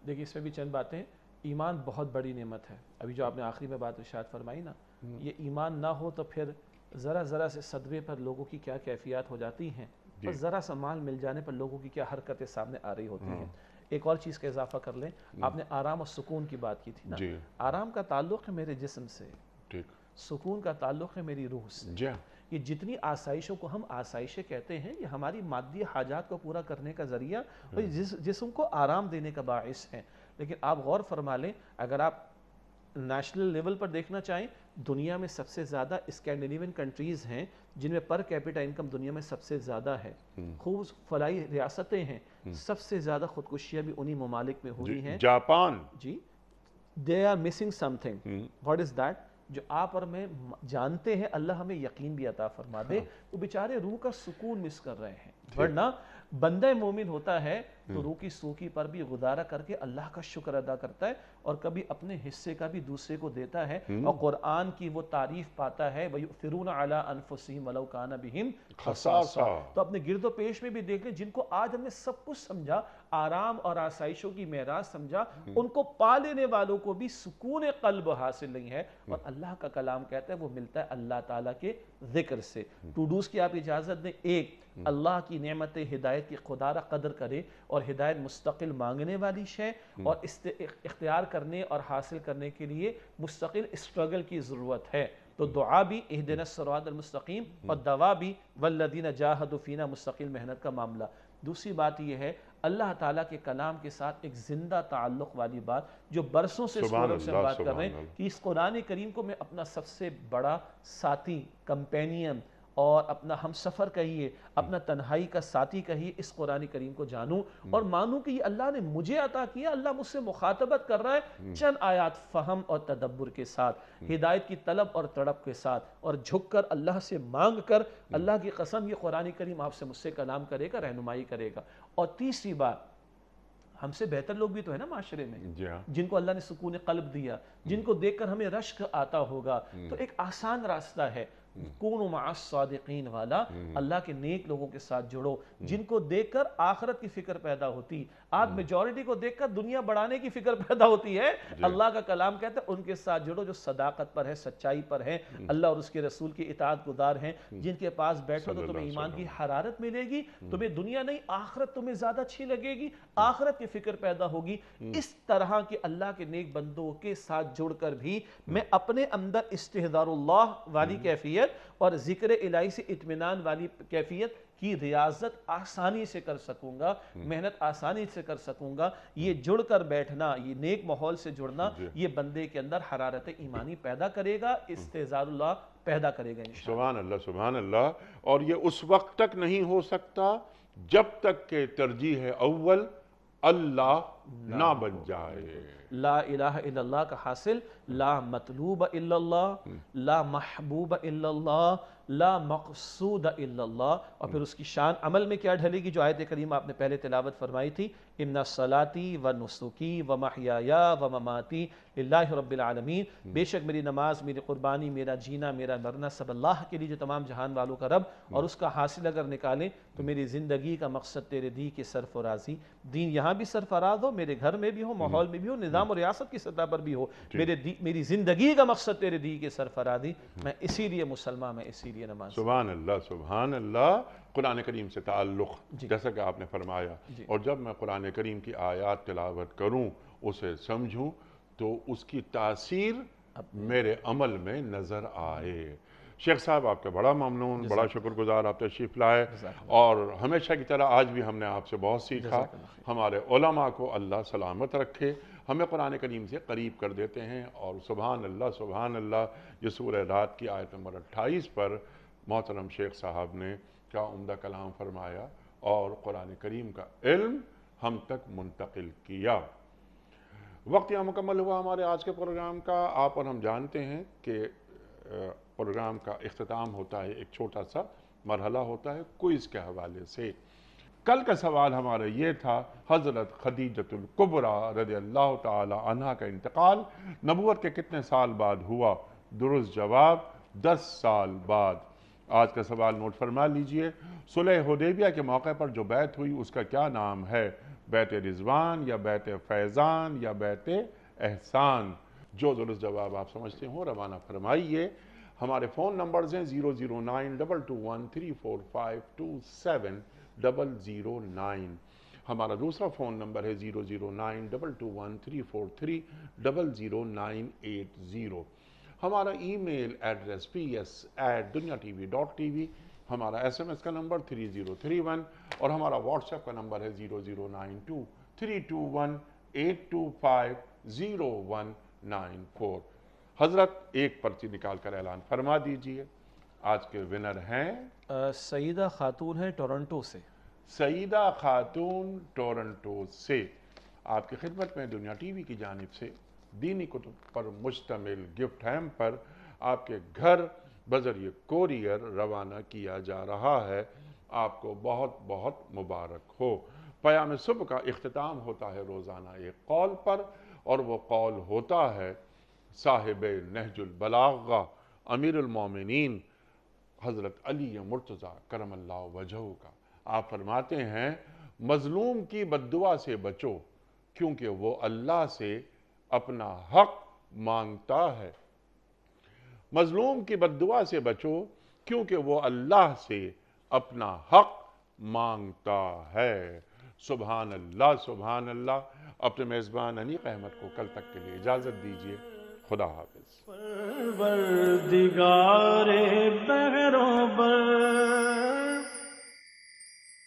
دیکھیے اس میں بھی چند باتیں. ایمان بہت بڑی نعمت ہے. ابھی جو آپ نے آخری میں بات ارشاد فرمائی نا، یہ ایمان نہ ہو تو پھر ذرا سے صدمے پر لوگوں کی کیا کیفیات ہو جاتی ہیں، اور ذرا سا مال مل جانے پر لوگوں کی کیا حرکتیں سامنے آ رہی ہوتی ہیں. ایک اور چیز کا اضافہ کر لیں، آپ نے آرام اور سکون کی بات کی تھی نا. آرام کا تعلق ہے میرے جسم سے، سکون کا تعلق ہے میری روح سے. یہ جتنی آسائشوں کو ہم آسائشیں کہتے ہیں، یہ ہماری مادی حاجات کو پورا کرنے کا ذریعہ اور جسم کو آرام دینے کا باعث ہے. لیکن آپ غور فرما لیں، اگر آپ نیشنل لیول پر دیکھنا چاہیں، دنیا میں سب سے زیادہ اسکینڈینیوین کنٹریز ہیں جن میں پر کیپٹا انکم دنیا میں سب سے زیادہ ہے. خوب فلاحی ریاستیں ہیں، سب سے زیادہ خودکشیاں بھی انہی ممالک میں ہوئی ہیں. جاپان. جی، they are missing something. What is that؟ جو آپ اور میں جانتے ہیں، اللہ ہمیں یقین بھی عطا فرما دے، وہ بیچارے روح کا سکون مس کر رہے ہیں. ورنہ بندہ مومن ہوتا ہے تو روح کی سوکی پر بھی گزارا کر کے اللہ کا شکر ادا کرتا ہے، اور کبھی اپنے حصے کا بھی دوسرے کو دیتا ہے، اور قرآن کی وہ تعریف پاتا ہے وَيُؤْثِرُونَ عَلَىٰ أَنفُسِهِمْ وَلَوْ كَانَ بِهِمْ خَصَاصَةٌ. تو اپنے گرد و پیش میں بھی دیکھ لیں، جن کو آج ہم نے سب کچھ سمجھا، آرام اور آسائشوں کی معراج سمجھا، ان کو پا لینے والوں کو بھی سکون قلب حاصل نہیں ہے. اور اللہ کا کلام کہتا ہے وہ ملتا ہے اللہ تعالیٰ کے ذکر سے. ٹو ڈوز کی آپ اجازت دیں. ایک، اللہ کی نعمت ہدایت کی خدا را قدر کرے، اور ہدایت مستقل مانگنے والی شے، اور اختیار کرنے اور حاصل کرنے کے لیے مستقل اسٹرگل کی ضرورت ہے. تو دعا بھی اہدنا الصراط المستقیم، اور دوا بھی والذین جاہدوا فینا، مستقل محنت کا معاملہ. دوسری بات یہ ہے، اللہ تعالیٰ کے کلام کے ساتھ ایک زندہ تعلق والی بات جو برسوں سے اس قرآن سے ہم بات کر رہے ہیں کہ اس قرآن کریم کو میں اپنا سب سے بڑا ساتھی، کمپینین اور اپنا ہم سفر کہیے، اپنا تنہائی کا ساتھی کہیے، اس قرآن کریم کو جانوں اور مانوں کہ یہ اللہ نے مجھے عطا کیا. اللہ مجھ سے مخاطبت کر رہا ہے چند آیات فہم اور تدبر کے ساتھ، ہدایت کی طلب اور تڑپ کے ساتھ، اور جھک کر اللہ سے مانگ کر. اللہ کی قسم یہ قرآن کریم آپ سے مجھ سے کلام کرے گا، رہنمائی کرے گا. اور تیسری بات، ہم سے بہتر لوگ بھی تو ہے نا معاشرے میں، جن کو اللہ نے سکون قلب دیا، جن کو دیکھ کر ہمیں رشک آتا ہوگا. تو ایک آسان راستہ ہے، کونوا مع الصادقین والا. اللہ کے نیک لوگوں کے ساتھ جڑو جن کو دیکھ کر آخرت کی فکر پیدا ہوتی. آج میجورٹی کو دیکھ کر دنیا بڑھانے کی فکر پیدا ہوتی ہے. اللہ کا کلام کہتا ہے ان کے ساتھ جڑو جو صداقت پر ہے، سچائی پر ہے، اللہ اور اس کے رسول کی اطاعت گزار ہیں. جن کے پاس بیٹھو تو تمہیں ایمان کی حرارت ملے گی، تمہیں دنیا نہیں آخرت تمہیں زیادہ اچھی لگے گی، آخرت کی فکر پیدا ہوگی. اس طرح کے اللہ کے نیک بندوں کے ساتھ جڑ کر بھی میں اپنے اندر استحضار اللہ والی کیفیت اور ذکر الہی سے اطمینان والی کیفیت کی ریاضت آسانی سے کر سکوں گا، محنت آسانی سے کر سکوں گا. یہ جڑ کر بیٹھنا، یہ نیک ماحول سے جڑنا، یہ بندے کے اندر حرارت ایمانی پیدا کرے گا، استحضار اللہ پیدا کرے گا انشاءاللہ. سبحان اللہ، سبحان اللہ. اور یہ اس وقت تک نہیں ہو سکتا جب تک کہ ترجیح اول اللہ نہ بن جائے. لا الہ الا اللہ کا حاصل لا مطلوب الا اللہ، لا محبوب الا اللہ، لا مقصود الا اللہ. اور پھر اس کی شان عمل میں کیا ڈھلے گی؟ جو آیت کریمہ آپ نے پہلے تلاوت فرمائی تھی، ان صلاتی و نسکی و محیایا و مماتی للہ رب العالمین. بے شک میری نماز، میری قربانی، میرا جینا، میرا مرنا سب اللہ کے لیے جو تمام جہان والوں کا رب. اور اس کا حاصل اگر نکالیں تو میری زندگی کا مقصد تیرے دی کے سرفرازی. دین یہاں بھی سرفراز ہو، میرے گھر میں بھی ہو، ماحول میں بھی ہو، نظام و ریاست کی سطح پر بھی ہو. میری زندگی کا مقصد تیرے دی کے سرفرازی. میں اسی لیے مسلمان، میں اسی لیے نماز. سبحان اللہ، سبحان اللہ. قرآن کریم سے تعلق جیسا کہ آپ نے فرمایا، اور جب میں قرآن کریم کی آیات تلاوت کروں، اسے سمجھوں، تو اس کی تاثیر میرے عمل میں نظر آئے. شیخ صاحب آپ کا بڑا ممنون، بڑا شکر گزار، آپ تشریف لائے، اور ہمیشہ کی طرح آج بھی ہم نے آپ سے بہت سیکھا. ہمارے علماء کو اللہ سلامت رکھے، ہمیں قرآن کریم سے قریب کر دیتے ہیں. اور سبحان اللہ، سبحان اللہ. یہ سورہ رات کی آیت نمبر 28 پر محترم شیخ صاحب نے کیا عمدہ کلام فرمایا اور قرآن کریم کا علم ہم تک منتقل کیا. وقت یہاں مکمل ہوا ہمارے آج کے پروگرام کا. آپ اور ہم جانتے ہیں کہ پروگرام کا اختتام ہوتا ہے، ایک چھوٹا سا مرحلہ ہوتا ہے کوئز کے حوالے سے. کل کا سوال ہمارا یہ تھا، حضرت خدیجۃ الکبریٰ رضی اللہ تعالی عنہ کا انتقال نبوت کے کتنے سال بعد ہوا؟ درست جواب 10 سال بعد۔ آج کا سوال نوٹ فرما لیجئے، صلح حدیبیہ کے موقع پر جو بیعت ہوئی اس کا کیا نام ہے؟ بیعت رضوان یا بیعت فیضان یا بیعت احسان؟ جو درست جواب آپ سمجھتے ہوں روانہ فرمائیے۔ ہمارے فون نمبرز ہیں 00922134527 ہمارا دوسرا فون نمبر ہے 0092213430098 ہمارا ای میل ایڈریس ps@dunyatv.tv ہمارا SMS کا نمبر 3031 اور ہمارا واٹس ایپ کا نمبر ہے 00923218250194۔ حضرت ایک پرچی نکال کر اعلان فرما دیجئے۔ آج کے ونر ہیں سعیدہ خاتون ہے ٹورنٹو سے۔ سعیدہ خاتون ٹورنٹو سے۔ آپ کی خدمت میں دنیا ٹی وی کی جانب سے دینی کتب پر مشتمل گفٹ ہیمپ پر آپ کے گھر بذریعہ کوریئر روانہ کیا جا رہا ہے۔ آپ کو بہت بہت مبارک ہو۔ پیام صبح کا اختتام ہوتا ہے روزانہ ایک قول پر، اور وہ قول ہوتا ہے صاحب نہج البلاغہ امیر المومنین حضرت علی مرتضیٰ کرم اللہ وجہہ کا۔ آپ فرماتے ہیں، مظلوم کی بددعا سے بچو کیونکہ وہ اللہ سے اپنا حق مانگتا ہے۔ مظلوم کی بددعا سے بچو کیونکہ وہ اللہ سے اپنا حق مانگتا ہے۔ سبحان اللہ سبحان اللہ۔ اپنے میزبان انیق احمد کو کل تک کے لیے اجازت دیجیے۔ خدا حافظ۔ پروردگار